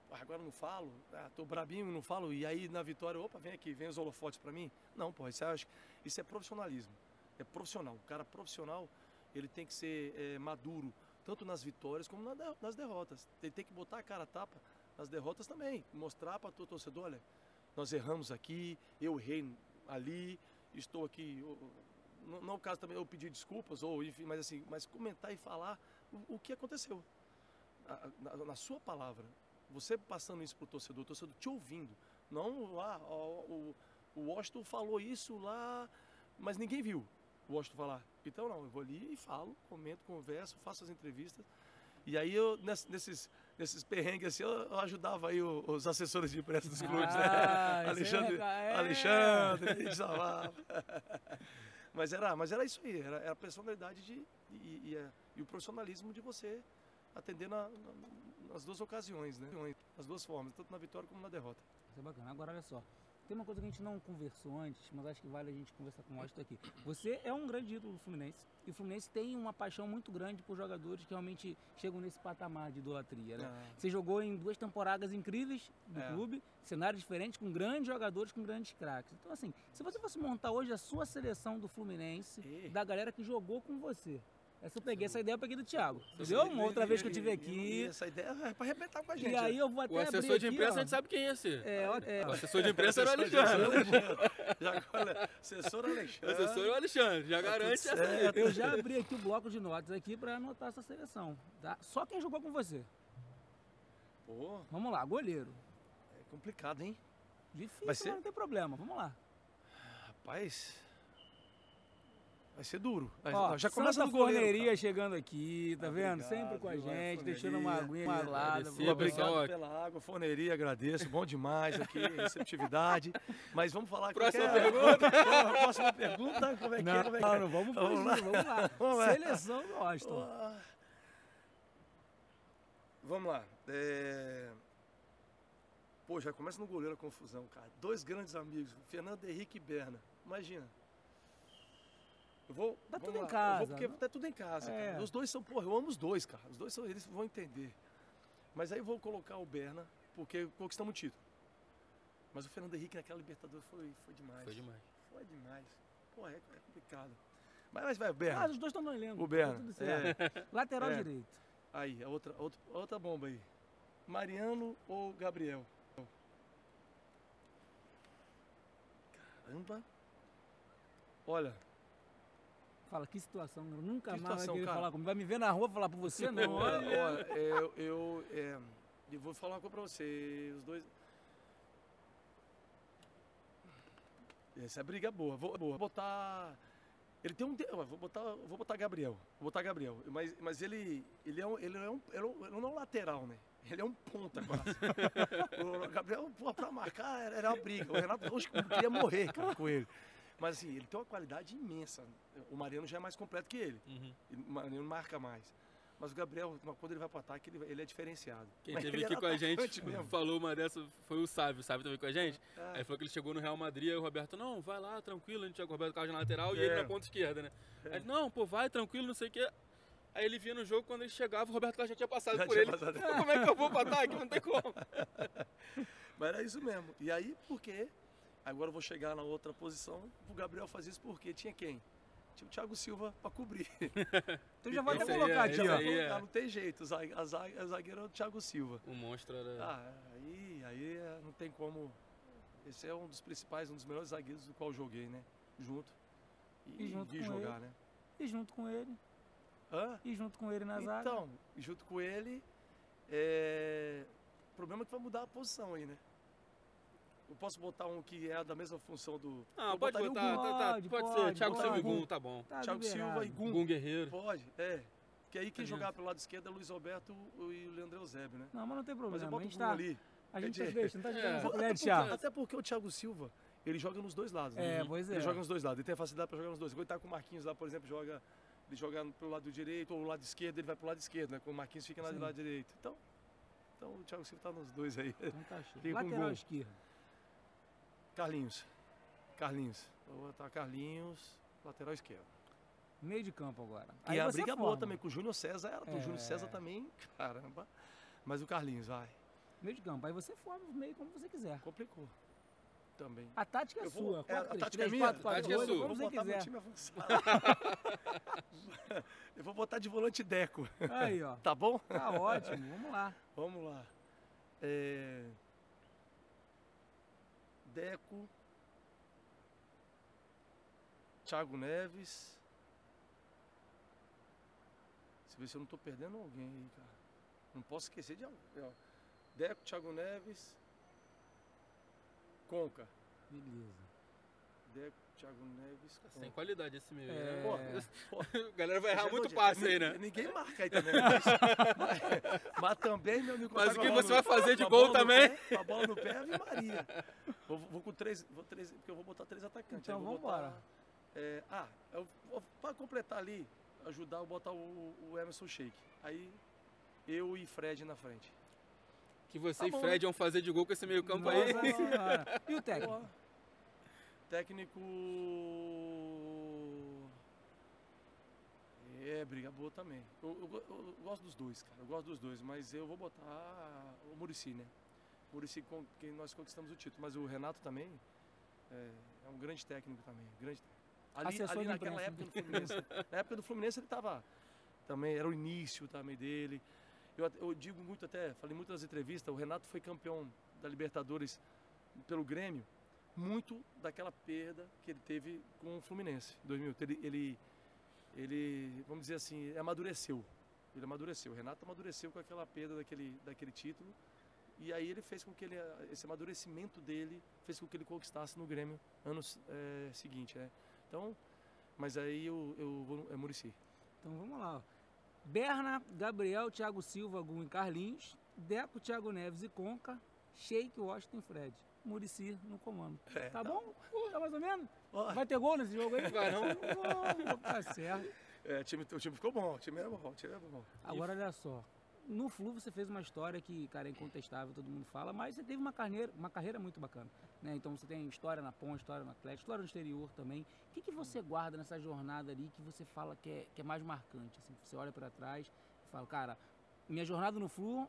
Speaker 3: Agora não falo, tô brabinho, não falo, e aí na vitória, opa, vem aqui, vem os holofotes pra mim. Não, pô, isso é profissionalismo, é profissional. O cara profissional, ele tem que ser maduro, tanto nas vitórias como nas derrotas. Ele tem que botar a cara a tapa nas derrotas também, mostrar para o torcedor, olha, nós erramos aqui, eu errei ali, estou aqui, não é o caso também eu pedir desculpas, ou enfim, mas comentar e falar o que aconteceu, na sua palavra. Você passando isso pro torcedor, o torcedor te ouvindo, não o Washington falou isso lá, mas ninguém viu o Washington falar. Então, não, eu vou ali e falo, comento, converso, faço as entrevistas. E aí, eu, nesses perrengues assim, eu ajudava aí os assessores de imprensa dos clubes, né? Alexandre, a gente salvava. Mas era isso aí, era a personalidade e o profissionalismo de você atender nas duas ocasiões, né? Nas duas formas, tanto na vitória como na derrota.
Speaker 1: Isso é bacana. Agora, olha só. Tem uma coisa que a gente não conversou antes, mas acho que vale a gente conversar com o Washington aqui. Você é um grande ídolo do Fluminense. E o Fluminense tem uma paixão muito grande por jogadores que realmente chegam nesse patamar de idolatria, né? Você jogou em 2 temporadas incríveis do clube, cenários diferentes, com grandes jogadores, com grandes craques. Então, assim, se você fosse montar hoje a sua seleção do Fluminense, da galera que jogou com você, essa ideia eu peguei do Thiago, entendeu? Uma outra vez que eu tive aqui.
Speaker 3: Essa ideia é para arrebentar com a gente.
Speaker 1: E aí eu vou até
Speaker 2: o assessor de imprensa, a gente sabe quem ia ser. O assessor de imprensa era o Alexandre.
Speaker 3: Já, olha, assessor Alexandre.
Speaker 2: O assessor é o Alexandre, já garante essa.
Speaker 1: Eu já abri aqui o bloco de notas aqui para anotar essa seleção. Tá? Só quem jogou com você.
Speaker 3: Pô.
Speaker 1: Vamos lá, goleiro.
Speaker 3: É complicado, hein?
Speaker 1: Difícil, mas não tem problema. Vamos lá.
Speaker 3: Rapaz... Vai ser duro.
Speaker 1: Ó,
Speaker 3: já começa
Speaker 1: Santa
Speaker 3: no goleiro,
Speaker 1: Forneria chegando aqui, tá vendo? Sempre com a gente, deixando uma aguinha gelada.
Speaker 3: Obrigado pela água, Forneria, agradeço. Bom demais aqui, receptividade. Mas vamos falar...
Speaker 2: Próxima pergunta.
Speaker 3: Próxima pergunta, como é que é?
Speaker 1: Não, vamos fugir, vamos lá. Seleção do Washington.
Speaker 3: Vamos lá. Pô, já começa no goleiro a confusão, cara. 2 grandes amigos, Fernando Henrique e Berna. Imagina.
Speaker 1: Tá tudo em casa.
Speaker 3: Porque tá tudo em casa, cara. Os dois são, porra, eu amo os dois, cara. Os dois são, eles vão entender. Mas aí eu vou colocar o Berna, porque conquistamos o título. Mas o Fernando Henrique naquela Libertadores foi demais. Foi demais. Porra, é complicado. Mas vai, o Berna.
Speaker 1: Os dois estão no elenco.
Speaker 3: O Berna.
Speaker 1: Tá tudo certo. Lateral direito.
Speaker 3: Aí, outra bomba aí. Mariano ou Gabriel? Caramba. Olha...
Speaker 1: Fala, que situação, eu nunca mais vai querer falar comigo. Vai me ver na rua e falar por você, não.
Speaker 3: Olha, eu vou falar uma coisa pra você, os dois... Essa é briga boa. Vou botar... Ele tem um... Vou botar Gabriel. Mas ele não é um lateral, né? Ele é um ponta quase. O Gabriel, pô, pra marcar, era uma briga. O Renato hoje queria morrer, cara, com ele. Mas assim, ele tem uma qualidade imensa. O Mariano já é mais completo que ele. O Mariano marca mais. Mas o Gabriel, quando ele vai para o ataque, ele é diferenciado.
Speaker 2: Quem esteve aqui com a gente falou uma dessa, foi o Sávio. O Sávio também com a gente. Aí falou que ele chegou no Real Madrid, aí o Roberto, não, vai lá, tranquilo, a gente joga o Roberto Carlos na lateral e ele na ponta esquerda, né? Aí, não, pô, vai, tranquilo, não sei o quê. Aí ele via no jogo, quando ele chegava, o Roberto Carlos já tinha passado por ele. Como é que eu vou para ataque? Não tem como.
Speaker 3: Mas era isso mesmo. E aí, por quê? Agora eu vou chegar na outra posição, o Gabriel faz isso porque tinha quem? Tinha o Thiago Silva para cobrir.
Speaker 1: Então já vou até colocar aqui, ó.
Speaker 3: Não tem jeito, o zagueiro é o Thiago Silva.
Speaker 2: O monstro era...
Speaker 3: Aí não tem como... Esse é um dos principais, um dos melhores zagueiros do qual eu joguei, né? Junto.
Speaker 1: E junto com jogar,
Speaker 3: né?
Speaker 1: E junto com ele. E junto com ele na zaga.
Speaker 3: Então, junto com ele, o problema é que vai mudar a posição aí, né? Eu posso botar um que é da mesma função do...
Speaker 2: pode botar, pode ser. Thiago Silva e Gum, tá bom.
Speaker 3: Thiago Silva e Gum.
Speaker 2: Gum Guerreiro.
Speaker 3: Pode, Porque aí quem jogar pelo lado esquerdo é Luiz Alberto e o Leandro Eusébio, né?
Speaker 1: Não, mas não tem problema.
Speaker 3: Mas eu boto o Gum ali.
Speaker 1: A gente deixa, não tá jogando
Speaker 3: até porque o Thiago Silva, ele joga nos dois lados.
Speaker 1: Pois é.
Speaker 3: Ele joga nos dois lados, ele tem facilidade para jogar nos dois. Quando ele tá com o Marquinhos lá, por exemplo, ele joga pelo lado direito ou o lado esquerdo, ele vai pro lado esquerdo, né? Quando o Marquinhos fica do lado direito. Então o Thiago Silva tá nos dois aí.
Speaker 1: Então tá show. Lateral esquerdo.
Speaker 3: Carlinhos. Vou botar Carlinhos, lateral esquerdo.
Speaker 1: Meio de campo agora.
Speaker 3: E a briga boa também com o Júnior César. O Júnior César também, caramba. Mas o Carlinhos, vai.
Speaker 1: Meio de campo. Aí você forma o meio como você quiser.
Speaker 3: Complicou. Também.
Speaker 1: A tática é sua.
Speaker 3: A tática é minha? A tática é sua.
Speaker 1: Como você quiser. Meu time
Speaker 3: avançado. Eu vou botar de volante Deco.
Speaker 1: Aí, ó.
Speaker 3: Tá bom?
Speaker 1: Tá ótimo.
Speaker 3: Vamos lá. Deco, Thiago Neves. Deixa eu ver se eu não tô perdendo alguém aí, cara. Não posso esquecer de alguém. Deco, Thiago Neves, Conca.
Speaker 1: Beleza.
Speaker 3: Deco, Thiago Neves.
Speaker 2: Sem qualidade esse meio.
Speaker 3: Pô,
Speaker 2: A galera vai errar muito passe aí, né?
Speaker 3: Ninguém marca aí também. Mas também, meu amigo.
Speaker 2: Mas o que você vai fazer de gol também?
Speaker 3: Com a bola no pé, Ave Maria. Vou com três, porque eu vou botar 3 atacantes.
Speaker 1: Então vamos embora.
Speaker 3: Para completar ali, ajudar, eu vou botar o Emerson Sheik. Aí eu e Fred na frente.
Speaker 2: Que você e Fred vão fazer de gol com esse meio campo aí.
Speaker 1: E o técnico?
Speaker 3: Técnico... briga boa também. Eu gosto dos dois, cara. Eu gosto dos dois, mas eu vou botar o Muricy, né? Muricy com quem nós conquistamos o título. Mas o Renato também é um grande técnico também. Grande técnico. Ali naquela época do Fluminense. Na época do Fluminense ele tava... Também era o início também dele. Eu digo muito até, falei muito nas entrevistas, o Renato foi campeão da Libertadores pelo Grêmio, muito daquela perda que ele teve com o Fluminense em 2000. Ele, vamos dizer assim, amadureceu. Ele amadureceu. O Renato amadureceu com aquela perda daquele título. E aí ele fez com que esse amadurecimento dele fez com que ele conquistasse no Grêmio anos seguinte, né? Então, mas aí eu vou Muricy.
Speaker 1: Então vamos lá. Berna, Gabriel, Thiago Silva, Gun e Carlinhos, Deco, Thiago Neves e Conca, Sheik, Washington e Fred. Muricy no comando. Tá bom? Tá mais ou menos? Vai ter gol nesse jogo aí?
Speaker 2: Vai não.
Speaker 1: Tá certo.
Speaker 3: O time ficou bom, o time é bom.
Speaker 1: Agora olha só. No Flu você fez uma história que, cara, é incontestável, todo mundo fala, mas você teve uma carreira muito bacana, né? Então você tem história na Ponte, história no Atlético, história no exterior também. O que você guarda nessa jornada ali que você fala que é mais marcante? Assim, você olha para trás e fala, cara, minha jornada no Flu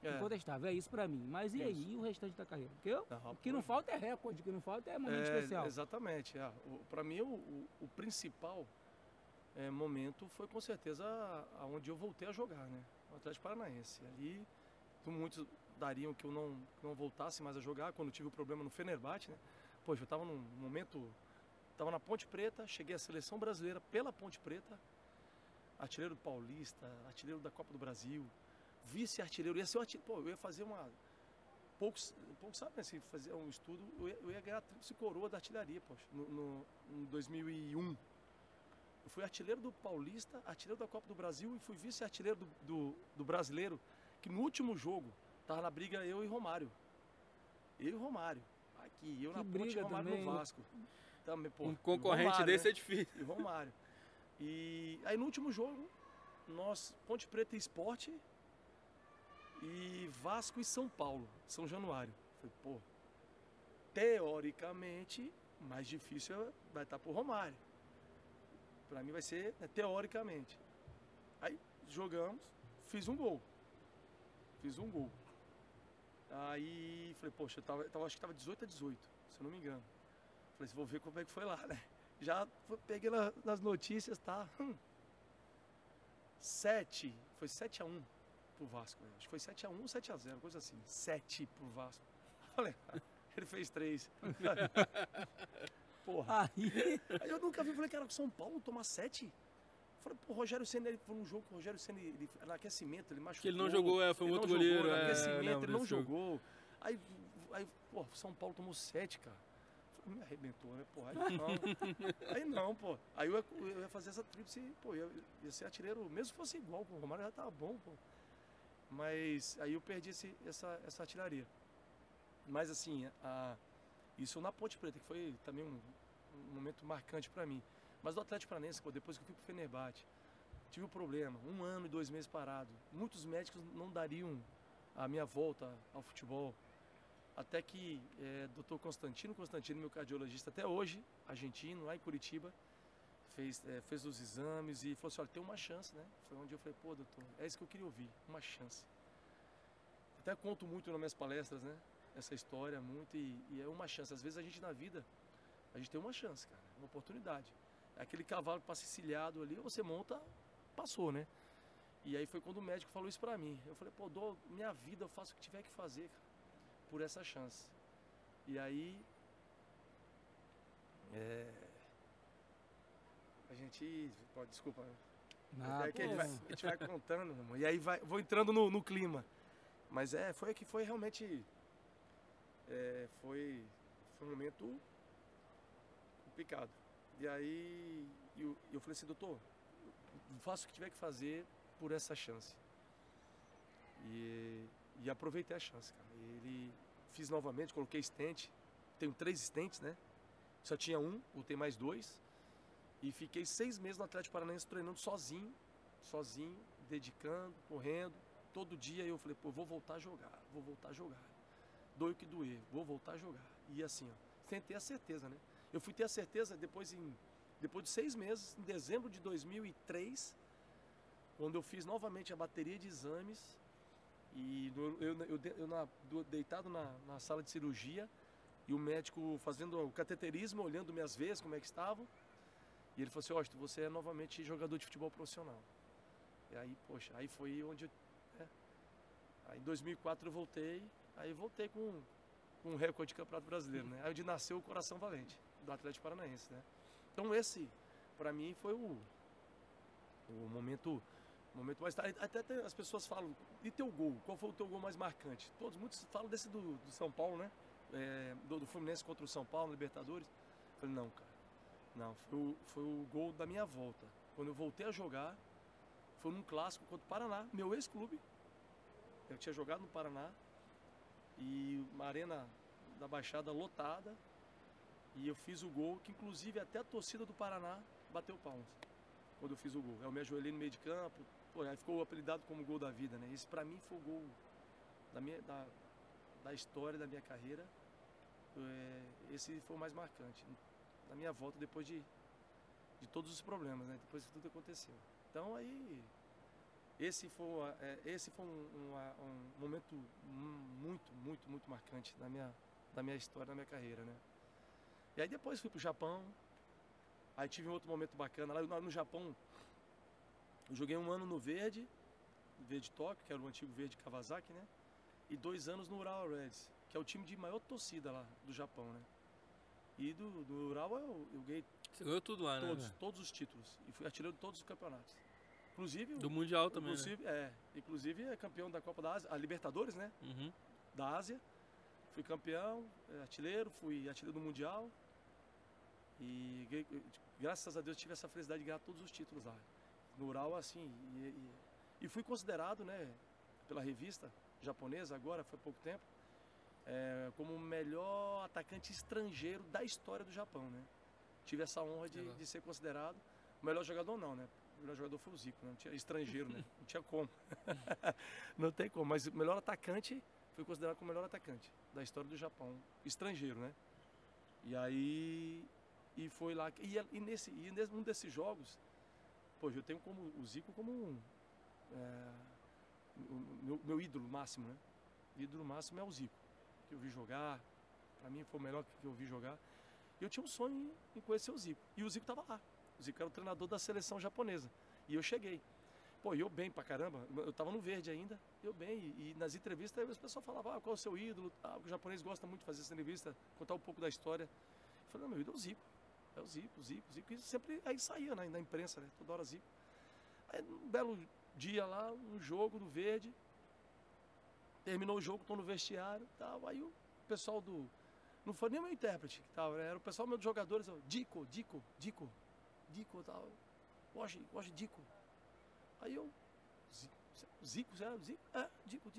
Speaker 1: incontestável, é isso para mim. Mas e aí, e o restante da carreira? Porque o que não falta é recorde, o que não falta é momento especial.
Speaker 3: Exatamente. Para mim, o principal momento foi com certeza aonde eu voltei a jogar, né? O Atlético Paranaense. Ali, muitos dariam que eu não voltasse mais a jogar quando tive o problema no Fenerbahçe, né? Poxa, eu estava num momento, estava na Ponte Preta, cheguei à seleção brasileira pela Ponte Preta, artilheiro do Paulista, artilheiro da Copa do Brasil, vice-artilheiro, ia ser eu ia fazer poucos sabem, assim, fazer um estudo, eu ia ganhar a tríplice coroa da artilharia, poxa, em 2001. Eu fui artilheiro do Paulista, artilheiro da Copa do Brasil e fui vice-artilheiro do Brasileiro, que no último jogo tava na briga eu e Romário. Aqui, eu na Ponte e Romário também, no Vasco. Também, pô,
Speaker 2: um concorrente Romário, desse, né? É difícil.
Speaker 3: E Romário. E aí no último jogo, nós, Ponte Preta e Sport, e Vasco e São Paulo, São Januário. Falei, pô, teoricamente, mais difícil vai estar pro Romário. Pra mim vai ser, né, teoricamente. Aí jogamos, fiz um gol. Aí falei, poxa, acho que tava 18-18, se eu não me engano. Falei, vou ver como é que foi lá, né? Já peguei nas notícias, tá? 7-1 pro Vasco. Né? Acho que foi 7-1 ou 7-0, coisa assim. 7 pro Vasco. Falei, ele fez 3. Porra. Aí eu nunca vi, falei, cara, o São Paulo tomar 7. Falei, pô, o Rogério Ceni, ele foi num jogo que o Rogério Ceni, no aquecimento, ele machucou.
Speaker 2: Que ele não jogou, foi um outro goleiro.
Speaker 3: No aquecimento, ele não jogou. Aí, pô, São Paulo tomou 7, cara. Falei, me arrebentou, né, pô, aí não, pô. Aí eu ia fazer essa tríplice, pô, ia ser artilheiro, mesmo se fosse igual, pô, o Romário já tava bom, pô. Mas aí eu perdi essa artilharia. Mas assim, isso na Ponte Preta, que foi também um momento marcante para mim. Mas do Atlético Paranaense, pô, depois que eu fui pro Fenerbahçe, tive um problema, 1 ano e 2 meses parado. Muitos médicos não dariam a minha volta ao futebol. Até que Dr. Constantino, meu cardiologista até hoje, argentino, lá em Curitiba, fez os exames e falou assim, olha, tem uma chance, né? Foi onde eu falei, pô, doutor, é isso que eu queria ouvir, uma chance. Até conto muito nas minhas palestras, né? Essa história muito e é uma chance. Às vezes a gente na vida, a gente tem uma chance, cara, uma oportunidade. Aquele cavalo que passa encilhado ali, você monta, passou, né? E aí foi quando o médico falou isso pra mim. Eu falei, pô, minha vida, eu faço o que tiver que fazer, cara, por essa chance. E aí, a gente, pô, desculpa, a gente vai contando, irmão, e aí vou entrando no clima. Mas foi realmente, foi um momento picado. E aí eu falei assim, doutor, faço o que tiver que fazer por essa chance. E aproveitei a chance, cara. Fiz novamente, coloquei stent. Tenho 3 stents, né? Só tinha um, botei mais 2. E fiquei 6 meses no Atlético Paranaense treinando sozinho, dedicando, correndo. Todo dia eu falei, pô, vou voltar a jogar. Doe o que doer, vou voltar a jogar. E assim, ó, sem ter a certeza, né? Eu fui ter a certeza depois de 6 meses, em dezembro de 2003, quando eu fiz novamente a bateria de exames. E deitado na sala de cirurgia, e o médico fazendo o cateterismo, olhando minhas veias, como é que estavam. E ele falou assim, Washington, você é novamente jogador de futebol profissional. E aí, poxa, aí foi onde Aí em 2004 eu voltei com um recorde de campeonato brasileiro, né? Aí onde nasceu o Coração Valente, do Atlético Paranaense, né? Então esse, pra mim, foi o momento mais tarde. Até as pessoas falam, e teu gol? Qual foi o teu gol mais marcante? Muitos falam desse do São Paulo, né? Do Fluminense contra o São Paulo, na Libertadores. Eu falei, não, cara. Não, foi o gol da minha volta. Quando eu voltei a jogar, foi num clássico contra o Paraná, meu ex-clube. Eu tinha jogado no Paraná. E uma arena da Baixada lotada. E eu fiz o gol, que inclusive até a torcida do Paraná bateu palmas quando eu fiz o gol. Eu me ajoelhei no meio de campo. Pô, aí ficou apelidado como gol da vida, né? Esse pra mim foi o gol da história da minha carreira. Esse foi o mais marcante na minha volta depois de todos os problemas, né? Depois que tudo aconteceu. Então aí esse foi um momento muito marcante da minha história, da minha carreira, né? E aí depois fui pro Japão. Aí tive um outro momento bacana lá no Japão. Eu joguei 1 ano no Verde Tóquio, que era o antigo Verde Kawasaki, né? E 2 anos no Urawa Reds, que é o time de maior torcida lá do Japão, né? E do Urawa eu ganhei.
Speaker 2: Você ganhou tudo lá, né?
Speaker 3: Todos os títulos. E fui artilheiro de todos os campeonatos. Inclusive.
Speaker 2: Do Mundial também.
Speaker 3: Inclusive é campeão da Copa da Ásia, a Libertadores, né?
Speaker 2: Uhum.
Speaker 3: Da Ásia. Fui campeão, artilheiro, fui artilheiro do Mundial. E graças a Deus tive essa felicidade de ganhar todos os títulos lá. No Urawa, assim. E fui considerado, né, pela revista japonesa, agora, foi há pouco tempo, como o melhor atacante estrangeiro da história do Japão, né? Tive essa honra de ser considerado. O melhor jogador não, né? O melhor jogador foi o Zico, né? Não tinha estrangeiro, né? Não tinha como. Não tem como. Mas o melhor atacante foi considerado como o melhor atacante da história do Japão. Estrangeiro, né? E aí... E foi lá... E num desses jogos... Pô, eu tenho como o Zico como meu ídolo máximo, né? O ídolo máximo é o Zico. Que eu vi jogar. Pra mim foi o melhor que eu vi jogar. E eu tinha um sonho em conhecer o Zico. E o Zico tava lá. O Zico era o treinador da seleção japonesa. E eu cheguei. Pô, eu bem pra caramba. Eu tava no Verde ainda. Eu bem. E nas entrevistas, as pessoas falavam, qual é o seu ídolo? O japonês gosta muito de fazer essa entrevista, contar um pouco da história. Eu falei, não, meu ídolo é o Zico. É o Zico. E sempre aí saía na imprensa, né? Toda hora Zico. Aí um belo dia lá, um jogo do Verde. Terminou o jogo, tô no vestiário e tal. Aí o pessoal do... Não foi nem o meu intérprete que tava, né? Era o pessoal dos jogadores. Dico, tal. Hoje, Dico. Aí eu... Zico? É, Dico.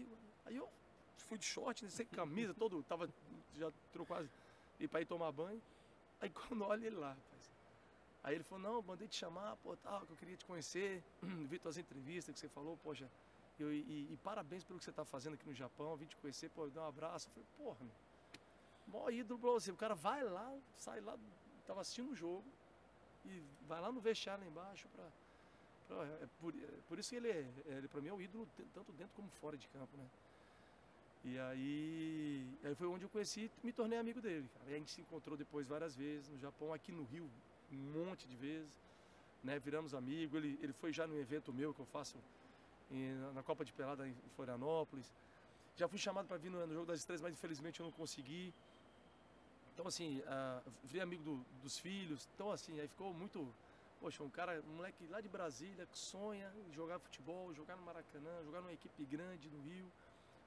Speaker 3: Aí eu fui de short, né, sem camisa, todo... Já entrou quase... E pra ir tomar banho. Aí quando olha ele lá, rapaz. Aí ele falou, não, mandei te chamar, pô, tal, que eu queria te conhecer. Vi tuas entrevistas que você falou, poxa. E parabéns pelo que você tá fazendo aqui no Japão. Vim te conhecer, pô, dar um abraço. Eu falei, porra, meu. Mó ídolo pra você. O cara vai lá, sai lá, tava assistindo o jogo. E vai lá no vestiário lá embaixo por isso que ele pra mim é o ídolo tanto dentro como fora de campo, né? E aí foi onde eu conheci e me tornei amigo dele, cara. E a gente se encontrou depois várias vezes no Japão, aqui no Rio, um monte de vezes, né? Viramos amigos. Ele foi já no evento meu que eu faço na Copa de Pelada em Florianópolis. Já fui chamado para vir no Jogo das Estrelas, mas infelizmente eu não consegui. Então, assim, virei amigo dos filhos. Então, assim, aí ficou muito... Poxa, um moleque lá de Brasília que sonha em jogar futebol, jogar no Maracanã, jogar numa equipe grande no Rio.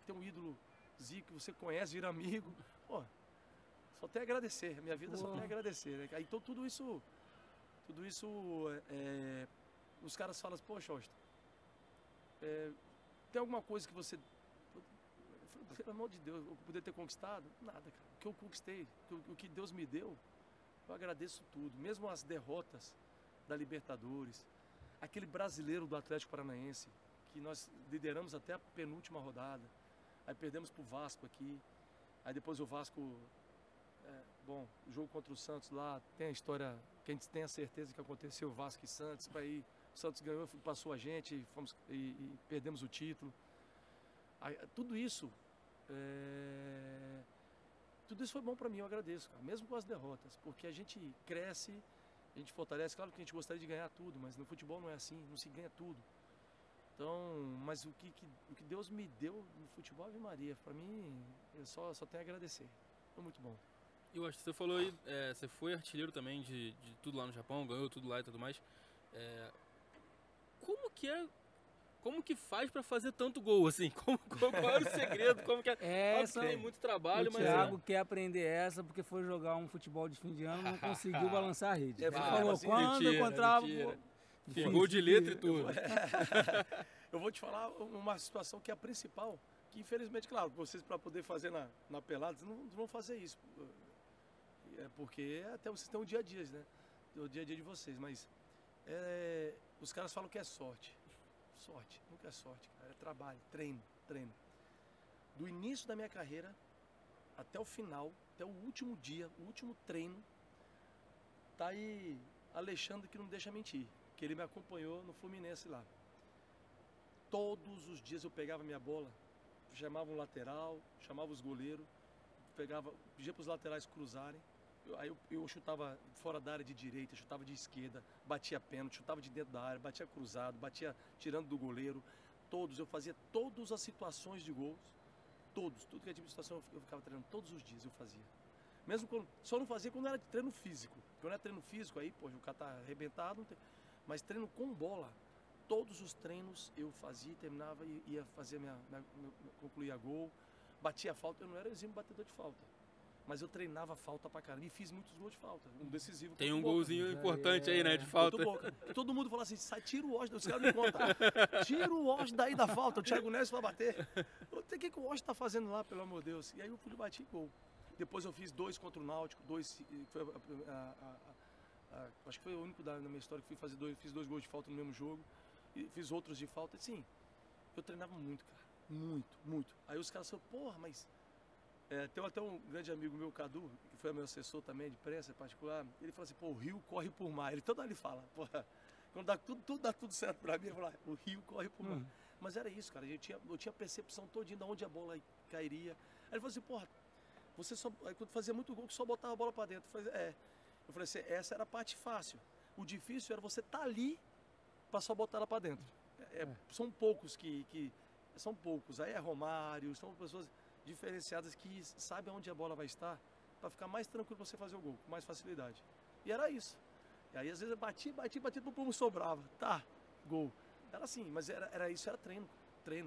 Speaker 3: Tem um ídolo Zico que você conhece, vira amigo. Pô, Só tem a agradecer. A minha vida só tem a agradecer, né? Então tudo isso os caras falam, poxa, Austin, tem alguma coisa que você, pelo amor de Deus, eu poderia ter conquistado? Nada, cara. O que eu conquistei, o que Deus me deu, eu agradeço tudo. Mesmo as derrotas da Libertadores, aquele brasileiro do Atlético Paranaense, que nós lideramos até a penúltima rodada, aí perdemos pro Vasco aqui, aí depois o Vasco, o jogo contra o Santos lá, tem a história que a gente tem a certeza que aconteceu, Vasco e Santos, para ir, o Santos ganhou, passou a gente e perdemos o título. Aí, tudo isso foi bom para mim, eu agradeço, cara, mesmo com as derrotas, porque a gente cresce, a gente fortalece. Claro que a gente gostaria de ganhar tudo, mas no futebol não é assim, não se ganha tudo. Então, mas o que Deus me deu no futebol, Ave Maria, para mim, eu só tenho a agradecer. Foi muito bom.
Speaker 2: Eu acho que você falou aí, você foi artilheiro também de tudo lá no Japão, ganhou tudo lá e tudo mais. Como que faz pra fazer tanto gol, assim? Qual é o segredo? Como que tem muito trabalho, mas...
Speaker 1: O Thiago quer aprender essa porque foi jogar um futebol de fim de ano e não conseguiu balançar a rede. Ele falou,
Speaker 3: assim,
Speaker 1: quando eu encontrava...
Speaker 2: Gol de letra e tudo.
Speaker 3: Eu vou te falar uma situação que é a principal, que infelizmente, claro, vocês para poder fazer na pelada, não vão fazer isso. Porque até vocês têm o dia a dia, né? O dia a dia de vocês, mas os caras falam que é sorte. Sorte, nunca é sorte, cara. É trabalho, treino. Do início da minha carreira até o final, até o último dia, o último treino, tá aí Alexandre que não deixa mentir, que ele me acompanhou no Fluminense lá. Todos os dias eu pegava minha bola, chamava um lateral, chamava os goleiros, pedia para os laterais cruzarem. Aí eu chutava fora da área de direita, chutava de esquerda, batia pênalti, chutava de dentro da área, batia cruzado, batia tirando do goleiro. Eu fazia todas as situações de gols, tudo que é tipo de situação eu ficava treinando, todos os dias eu fazia. Mesmo quando, só não fazia quando era treino físico. Quando era treino físico, aí, pô, o cara tá arrebentado, mas treino com bola, todos os treinos eu fazia, terminava e ia fazer concluía gol, batia falta, eu não era exímio batedor de falta. Mas eu treinava falta pra caramba e fiz muitos gols de falta. Um decisivo.
Speaker 2: Tem um golzinho importante aí, né? De falta.
Speaker 3: Todo mundo fala assim, tira o Washington, os caras me contam. Tira o Washington daí da falta, o Thiago Neves vai bater. O que o Washington tá fazendo lá, pelo amor de Deus? E aí eu fui e bati gol. Depois eu fiz 2 contra o Náutico, acho que foi o único na minha história que fiz 2 gols de falta no mesmo jogo. E fiz outros de falta. Sim, eu treinava muito, cara. Muito. Aí os caras falaram, porra, mas... tem até um grande amigo meu, Cadu, que foi meu assessor também de imprensa particular, ele fala assim, pô, o rio corre por mar. Ele toda hora ele fala, porra, quando dá tudo certo pra mim, ele fala, o rio corre por mar. Mas era isso, cara, eu tinha percepção todinha de onde a bola cairia. Aí ele falou assim, porra, você só, aí quando fazia muito gol, que só botava a bola pra dentro. Eu falei assim, essa era a parte fácil. O difícil era você estar ali pra só botar ela pra dentro. São poucos são poucos, aí é Romário, são pessoas diferenciadas que sabem onde a bola vai estar para ficar mais tranquilo para você fazer o gol, com mais facilidade. E era isso. E aí às vezes eu batia, o povo sobrava. Tá, gol. Era assim, mas era isso, era treino.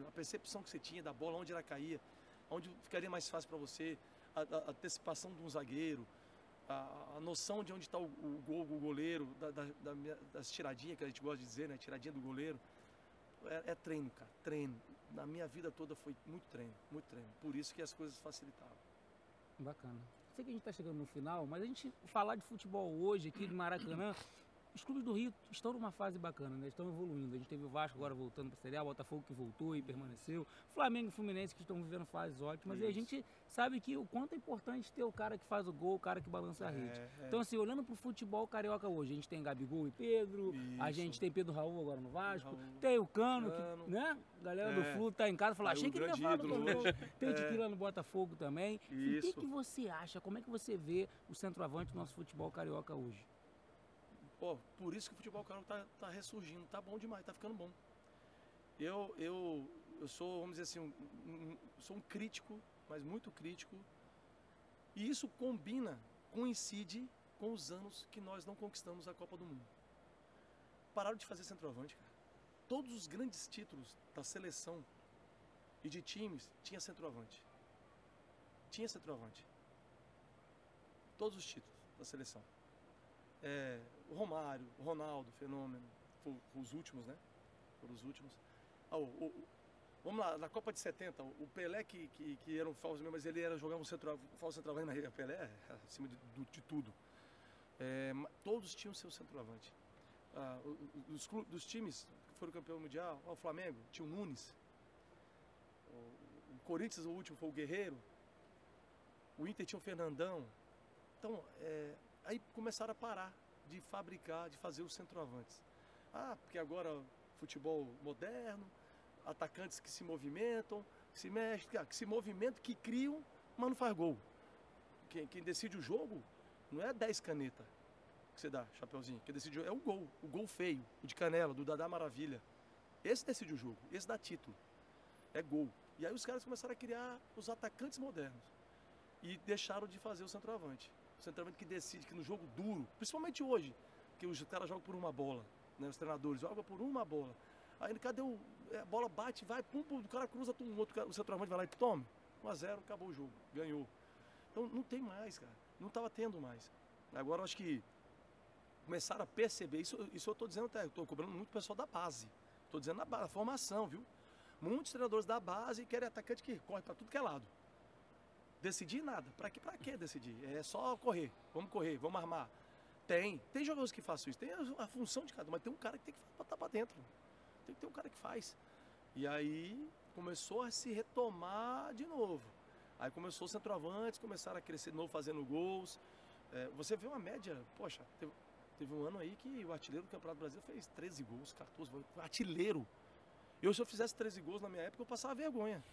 Speaker 3: A percepção que você tinha da bola, onde ela caía, onde ficaria mais fácil para você, a antecipação de um zagueiro, a noção de onde está o goleiro, das tiradinhas que a gente gosta de dizer, né? Tiradinha do goleiro. É treino, cara, treino. Na minha vida toda foi muito treino. Por isso que as coisas facilitavam.
Speaker 1: Bacana. Sei que a gente está chegando no final, mas a gente falar de futebol hoje aqui do Maracanã, os clubes do Rio estão numa fase bacana, né? Estão evoluindo. A gente teve o Vasco agora voltando para a Série A, o Botafogo que voltou e permaneceu, Flamengo e Fluminense que estão vivendo fases ótimas. Isso. E a gente sabe que o quanto é importante ter o cara que faz o gol, o cara que balança a rede. Então, assim, olhando para o futebol carioca hoje, a gente tem Gabigol e Pedro, a gente tem Pedro Raul agora no Vasco, tem o Cano, que, né? A galera do Flu tá em casa, falou, achei que ele ia falar do Cano. Tem o Tiquila no Botafogo também. E o que você acha? Como é que você vê o centroavante do nosso futebol carioca hoje?
Speaker 3: Pô, por isso que o futebol carioca tá ressurgindo, tá bom demais, tá ficando bom. Eu sou, vamos dizer assim, sou um crítico, mas muito crítico. E isso coincide com os anos que nós não conquistamos a Copa do Mundo. Pararam de fazer centroavante, cara. Todos os grandes títulos da seleção e de times tinha centroavante. todos os títulos da seleção. O Romário, o Ronaldo, Fenômeno, foram os últimos, né? Foram os últimos. Vamos lá, na Copa de 70, o Pelé, que era um falso mesmo, mas ele jogava um falso centroavante, mas o Pelé, acima de tudo. Todos tinham seu centroavante. Dos times que foram campeão mundial, o Flamengo tinha o Nunes. O Corinthians, o último, foi o Guerreiro. O Inter tinha o Fernandão. Então, aí começaram a parar de fabricar, de fazer os centroavantes. Porque agora futebol moderno, atacantes que se movimentam, que se mexem, que se movimentam, que criam, mas não faz gol. Quem decide o jogo não é 10 canetas que você dá, Chapeuzinho. Quem decide é o gol feio, o de canela, do Dadá Maravilha. Esse decide o jogo, esse dá título. É gol. E aí os caras começaram a criar os atacantes modernos. E deixaram de fazer o centroavante. O centroavante que decide, que no jogo duro, principalmente hoje, que os caras jogam por uma bola, né? Os treinadores jogam por uma bola. Aí cadê a bola bate, vai, pum, o cara cruza, o centroavante vai lá e tome. 1-0, acabou o jogo, ganhou. Então não tem mais, cara. Não estava tendo mais. Agora eu acho que começaram a perceber, isso eu estou dizendo até, eu estou cobrando muito o pessoal da base. Estou dizendo na formação, viu? Muitos treinadores da base querem atacante que corre para tudo que é lado. Decidir nada. Pra que decidir? É só correr, vamos armar. Tem jogadores que façam isso, tem a função de cada um, mas tem um cara que tem que botar para dentro. Tem que ter um cara que faz. E aí começou a se retomar de novo. Aí começou os centroavantes, começaram a crescer de novo, fazendo gols. Você vê uma média, poxa, teve um ano aí que o artilheiro do Campeonato Brasileiro fez 13 gols, 14 gols. Artilheiro. Se eu fizesse 13 gols na minha época, eu passava vergonha.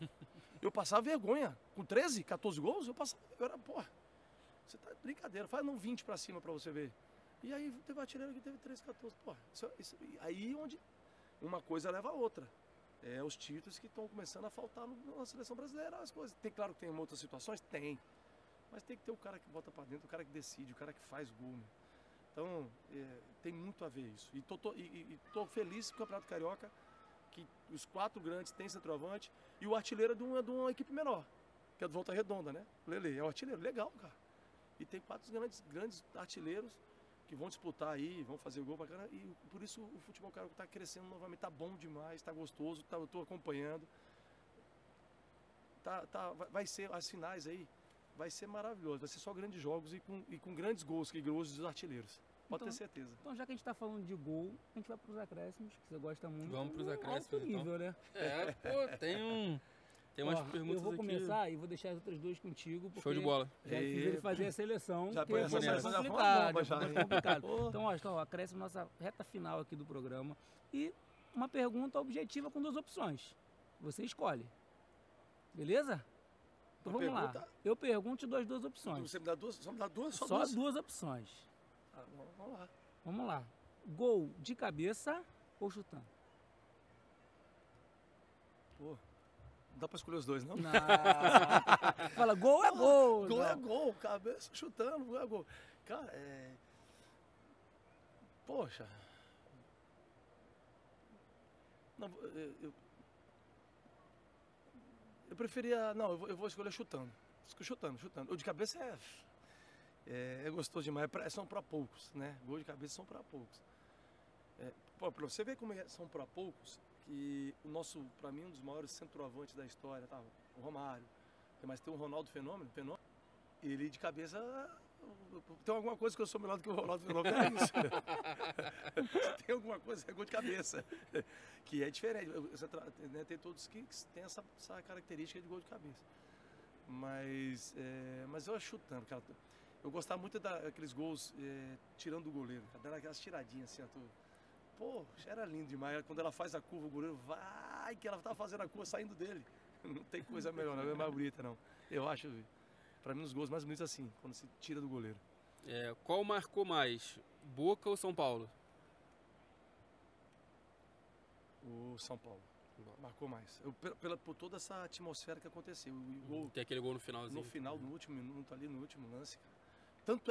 Speaker 3: Eu passava vergonha. Com 13, 14 gols, eu passava vergonha. Porra, você tá de brincadeira. Faz não 20 pra cima pra você ver. E aí teve artilheiro que teve 13, 14. Porra, aí onde uma coisa leva a outra. Os títulos que estão começando a faltar na seleção brasileira, as coisas. Tem, claro que tem outras situações? Tem. Mas tem que ter o cara que bota pra dentro, o cara que decide, o cara que faz gol, né? Então, tem muito a ver isso. E tô feliz com o Campeonato Carioca, que os 4 grandes têm centroavante e o artilheiro é de uma equipe menor, que é do Volta Redonda, né? O Lele é o artilheiro, legal, cara. E tem 4 grandes artilheiros que vão disputar aí, vão fazer gol pra caramba, e por isso o futebol carioca tá crescendo novamente, tá bom demais, tá gostoso, eu tô acompanhando. Vai ser, as finais aí, vai ser maravilhoso, vai ser só grandes jogos e com grandes gols, que gols dos artilheiros. Pode ter certeza.
Speaker 1: Então, já que a gente está falando de gol, a gente vai para os acréscimos, que você gosta muito.
Speaker 2: Vamos para os acréscimos,
Speaker 1: alto nível,
Speaker 2: então.
Speaker 1: Né?
Speaker 2: Tem umas perguntas aqui.
Speaker 1: Eu vou começar e vou deixar as outras duas contigo.
Speaker 2: Show de bola.
Speaker 1: Já fiz ele fazer a seleção,
Speaker 3: já
Speaker 1: que é mais complicado. Então, acréscimo nossa reta final aqui do programa. E uma pergunta objetiva com 2 opções. Você escolhe. Beleza? Então vamos lá. Eu pergunto e dou as 2 opções.
Speaker 3: Você me dá 2? Só me dá 2?
Speaker 1: Só 2 opções.
Speaker 3: Vamos lá.
Speaker 1: Vamos lá. Gol de cabeça ou chutando?
Speaker 3: Pô, não dá pra escolher os 2, não?
Speaker 1: Não. Fala, gol é gol.
Speaker 3: Gol é gol, cabeça chutando, gol é gol. Cara, Poxa. Não, eu preferia... Não, eu vou escolher chutando. Chutando. O de cabeça é gostoso demais, são para poucos, né? Gol de cabeça são para poucos. Pra você ver como são para poucos, que para mim, um dos maiores centroavantes da história, tá? O Romário, mas tem o Ronaldo Fenômeno, ele de cabeça, tem alguma coisa que eu sou melhor do que o Ronaldo Fenômeno, é isso. Tem alguma coisa, é gol de cabeça, que é diferente, né? Tem todos que têm essa característica de gol de cabeça. Mas eu acho chutando, cara. Eu gostava muito daqueles gols tirando o goleiro, cara, dando aquelas tiradinhas assim, poxa, era lindo demais. Quando ela faz a curva, o goleiro vai, que ela tá fazendo a curva saindo dele. Não tem coisa melhor, não é mais bonita, não. Eu acho, pra mim, os gols mais bonitos assim, quando se tira do goleiro.
Speaker 2: Qual marcou mais, Boca ou São Paulo?
Speaker 3: O São Paulo. Marcou mais. Por toda essa atmosfera que aconteceu.
Speaker 2: Tem aquele gol no finalzinho.
Speaker 3: No final, no último minuto, ali no último lance, cara.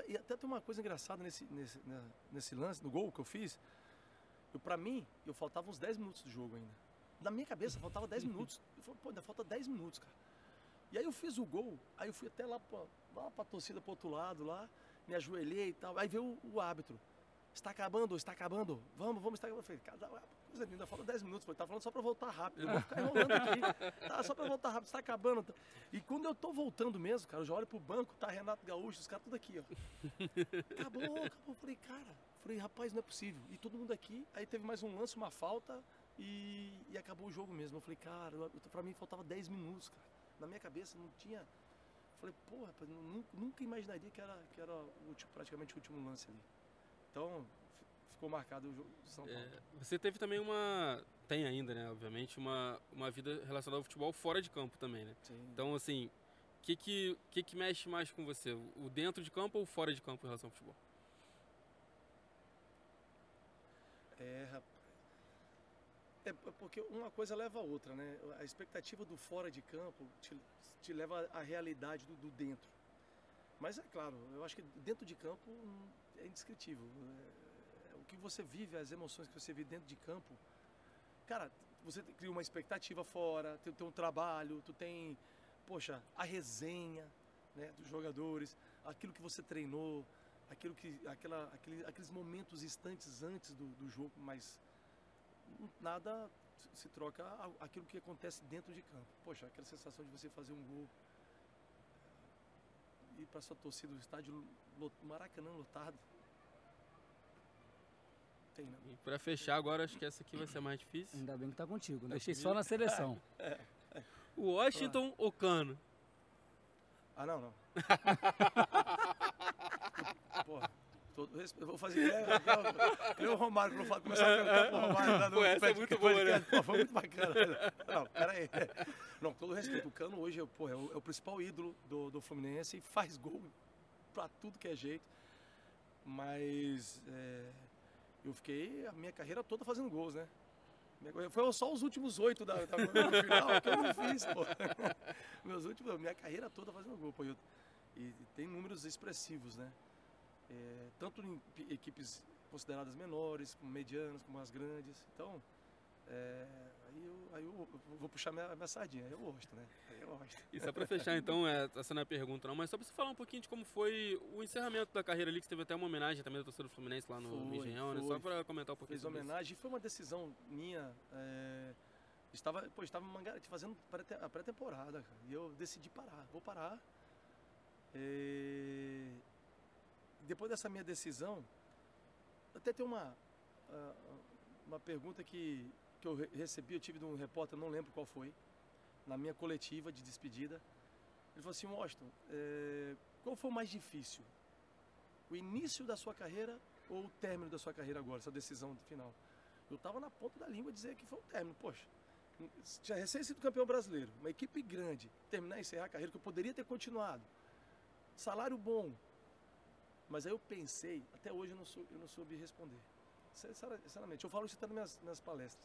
Speaker 3: E até tem uma coisa engraçada nesse lance, no gol que eu fiz. Pra mim, eu faltava uns 10 minutos do jogo ainda. Na minha cabeça, faltava 10 minutos. Eu falei, ainda falta 10 minutos, cara. E aí eu fiz o gol, aí eu fui até lá pra torcida, pro outro lado lá. me ajoelhei e tal. Aí veio o árbitro. Está acabando, está acabando. Vamos, está acabando. Eu falei, cara, coisa linda, falou 10 minutos. Tá falando só pra voltar rápido. Eu vou ficar enrolando aqui. Tá, só pra voltar rápido, está acabando. E quando eu tô voltando mesmo, cara, eu já olho pro banco, tá Renato Gaúcho, os caras tudo aqui, ó. Acabou. Eu falei, rapaz, não é possível. E todo mundo aqui, aí teve mais um lance, uma falta e acabou o jogo mesmo. Eu falei, cara, pra mim faltava 10 minutos, cara. Na minha cabeça não tinha... Eu falei, porra, nunca imaginaria que era praticamente o último lance ali. Então, ficou marcado o jogo de São Paulo.
Speaker 2: Você teve também tem ainda, né, obviamente, uma vida relacionada ao futebol fora de campo também, né?
Speaker 3: Sim.
Speaker 2: Então, assim, o que mexe mais com você? O dentro de campo ou o fora de campo em relação ao futebol?
Speaker 3: Rapaz. É porque uma coisa leva a outra, né? A expectativa do fora de campo te leva à realidade do dentro. Mas é claro, eu acho que dentro de campo é indescritível. O que você vive, as emoções que você vive dentro de campo, cara, você cria uma expectativa fora, tu tem um trabalho, tu tem, poxa, a resenha, né, dos jogadores, aquilo que você treinou, aqueles momentos instantes antes do jogo, mas nada se troca aquilo que acontece dentro de campo. Poxa, aquela sensação de você fazer um gol, ir para sua torcida, o estádio Maracanã lotado. Tem, né?
Speaker 2: E para fechar agora, acho que essa aqui vai ser mais difícil.
Speaker 1: Ainda bem que tá contigo, deixei só na seleção.
Speaker 2: O Washington ou Cano?
Speaker 3: Ah, não. Porra, eu vou fazer o Romário, quando eu começar a perguntar pro Romário.
Speaker 2: Pô, essa é muito boa, né?
Speaker 3: Pô, foi muito bacana. Não, pera aí. Não, com todo respeito, o Cano hoje é o principal ídolo do Fluminense e faz gol pra tudo que é jeito. Mas eu fiquei a minha carreira toda fazendo gols, né? Foi só os últimos 8 no final que eu não fiz, pô. Minha carreira toda fazendo gol, pô. E tem números expressivos, né? Tanto em equipes consideradas menores, como medianas, como as grandes. Então, aí eu vou puxar minha sardinha, aí eu gosto, né? Aí eu gosto.
Speaker 2: E só pra fechar, então, essa não é a pergunta não, mas só pra você falar um pouquinho de como foi o encerramento da carreira ali, que teve até uma homenagem também da torcida do Fluminense lá no Engenhão, né? Só pra comentar um pouquinho sobre
Speaker 3: homenagem, foi uma decisão minha, estava fazendo a pré-temporada, e eu decidi vou parar. Depois dessa minha decisão, até tem uma pergunta que eu recebi, eu tive de um repórter, não lembro qual foi, na minha coletiva de despedida. Ele falou assim, Washington, qual foi o mais difícil? O início da sua carreira ou o término da sua carreira agora, essa decisão final? Eu estava na ponta da língua dizer que foi o término. Poxa, tinha recém sido campeão brasileiro, uma equipe grande, terminar e encerrar a carreira, que eu poderia ter continuado. Salário bom. Mas aí eu pensei, até hoje eu não soube responder. Sinceramente, eu falo isso até nas minhas palestras.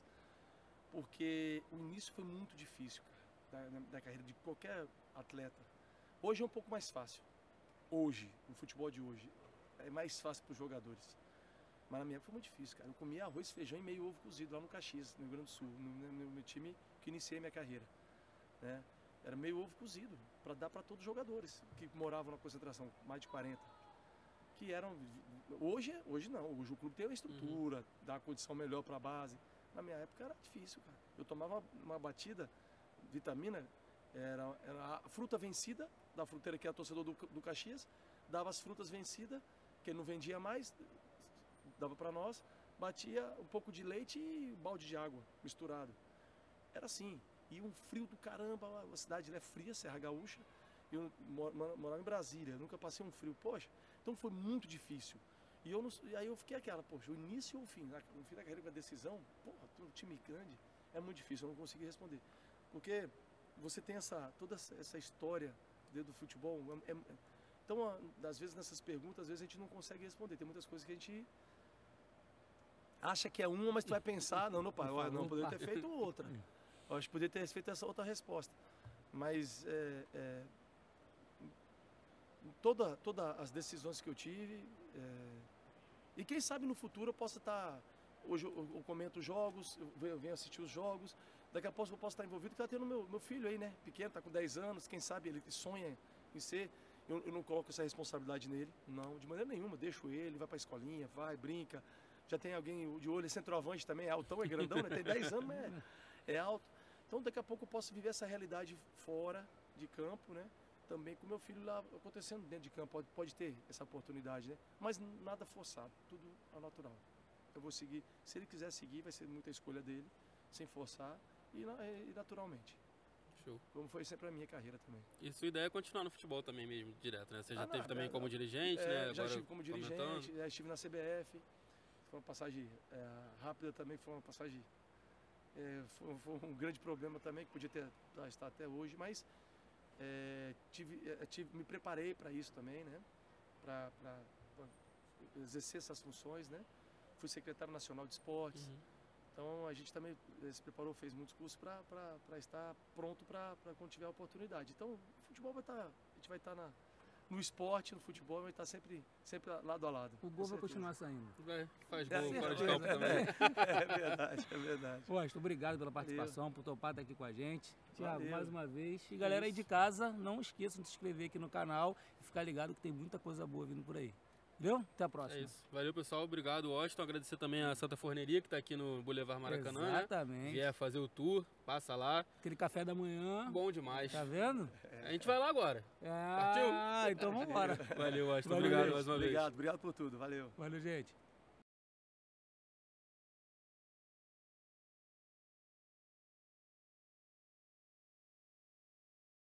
Speaker 3: Porque o início foi muito difícil, cara, da carreira de qualquer atleta. Hoje é um pouco mais fácil. Hoje, no futebol de hoje, é mais fácil para os jogadores. Mas na minha época foi muito difícil, cara. Eu comia arroz, feijão e meio ovo cozido lá no Caxias, no Rio Grande do Sul, no meu time que iniciei minha carreira, né? Era meio ovo cozido, para dar para todos os jogadores que moravam na concentração, mais de 40. Que eram... Hoje não, hoje o clube tem uma estrutura, dá uma condição melhor para a base. Na minha época era difícil, cara. Eu tomava uma batida, vitamina, era a fruta vencida, da fruteira que é a torcedor do Caxias, dava as frutas vencidas, que ele não vendia mais, dava para nós, batia um pouco de leite e um balde de água misturado. Era assim, e um frio do caramba, a cidade é fria, Serra Gaúcha, eu morava em Brasília, nunca passei um frio, poxa, então foi muito difícil. E aí eu fiquei aquela, poxa, o início ou o fim? No fim da carreira, a decisão, porra, um time grande, é muito difícil, eu não consegui responder. Porque você tem toda essa história dentro do futebol, então, às vezes, nessas perguntas, às vezes a gente não consegue responder. Tem muitas coisas que a gente acha que é uma, mas tu vai pensar, não, poderia ter feito outra. Eu acho que poderia ter feito essa outra resposta. Mas todas as decisões que eu tive, e quem sabe no futuro eu possa estar, hoje eu comento jogos, eu venho assistir os jogos, daqui a pouco eu posso estar envolvido, porque está tendo meu filho aí, né, pequeno, está com 10 anos, quem sabe ele sonha em ser, eu não coloco essa responsabilidade nele, não, de maneira nenhuma. Deixo ele, vai pra escolinha, vai, brinca. Já tem alguém de olho, centroavante também, é altão, é grandão, né? Tem 10 anos, mas é alto. Então daqui a pouco eu posso viver essa realidade fora de campo, né? Também com meu filho lá acontecendo dentro de campo, pode ter essa oportunidade, né? Mas nada forçado, tudo ao natural. Eu vou seguir, se ele quiser seguir, vai ser muita escolha dele, sem forçar e naturalmente.
Speaker 2: Show.
Speaker 3: Como foi sempre a minha carreira também.
Speaker 2: E sua ideia é continuar no futebol também mesmo, direto, né? Você já teve também como dirigente, né?
Speaker 3: Já
Speaker 2: Agora
Speaker 3: estive como dirigente, já estive na CBF. Foi uma passagem rápida também, foi uma passagem... foi um grande problema também, que podia estar até hoje, mas me preparei para isso também, né? Para exercer essas funções, né? Fui secretário nacional de esportes. Então a gente também se preparou, fez muitos cursos para estar pronto para quando tiver a oportunidade. Então o futebol a gente vai estar no esporte, no futebol, vai estar sempre lado a lado.
Speaker 1: O gol vai continuar saindo.
Speaker 2: Faz gol fora de campo também.
Speaker 3: É verdade.
Speaker 1: Washington, obrigado pela participação, por topar estar aqui com a gente. Thiago, mais uma vez. E galera aí de casa, não esqueçam de se inscrever aqui no canal e ficar ligado que tem muita coisa boa vindo por aí. Valeu? Até a próxima.
Speaker 2: É isso. Valeu, pessoal. Obrigado, Washington. Agradecer também a Santa Forneria, que está aqui no Boulevard Maracanã.
Speaker 1: Exatamente.
Speaker 2: Né? Vier fazer o tour, passa lá.
Speaker 1: Aquele café da manhã.
Speaker 2: Bom demais.
Speaker 1: Tá vendo?
Speaker 2: A gente vai lá agora.
Speaker 1: Partiu? Então vamos embora.
Speaker 2: Valeu, Washington. Obrigado mais uma vez.
Speaker 3: Obrigado por tudo. Valeu.
Speaker 1: Valeu, gente.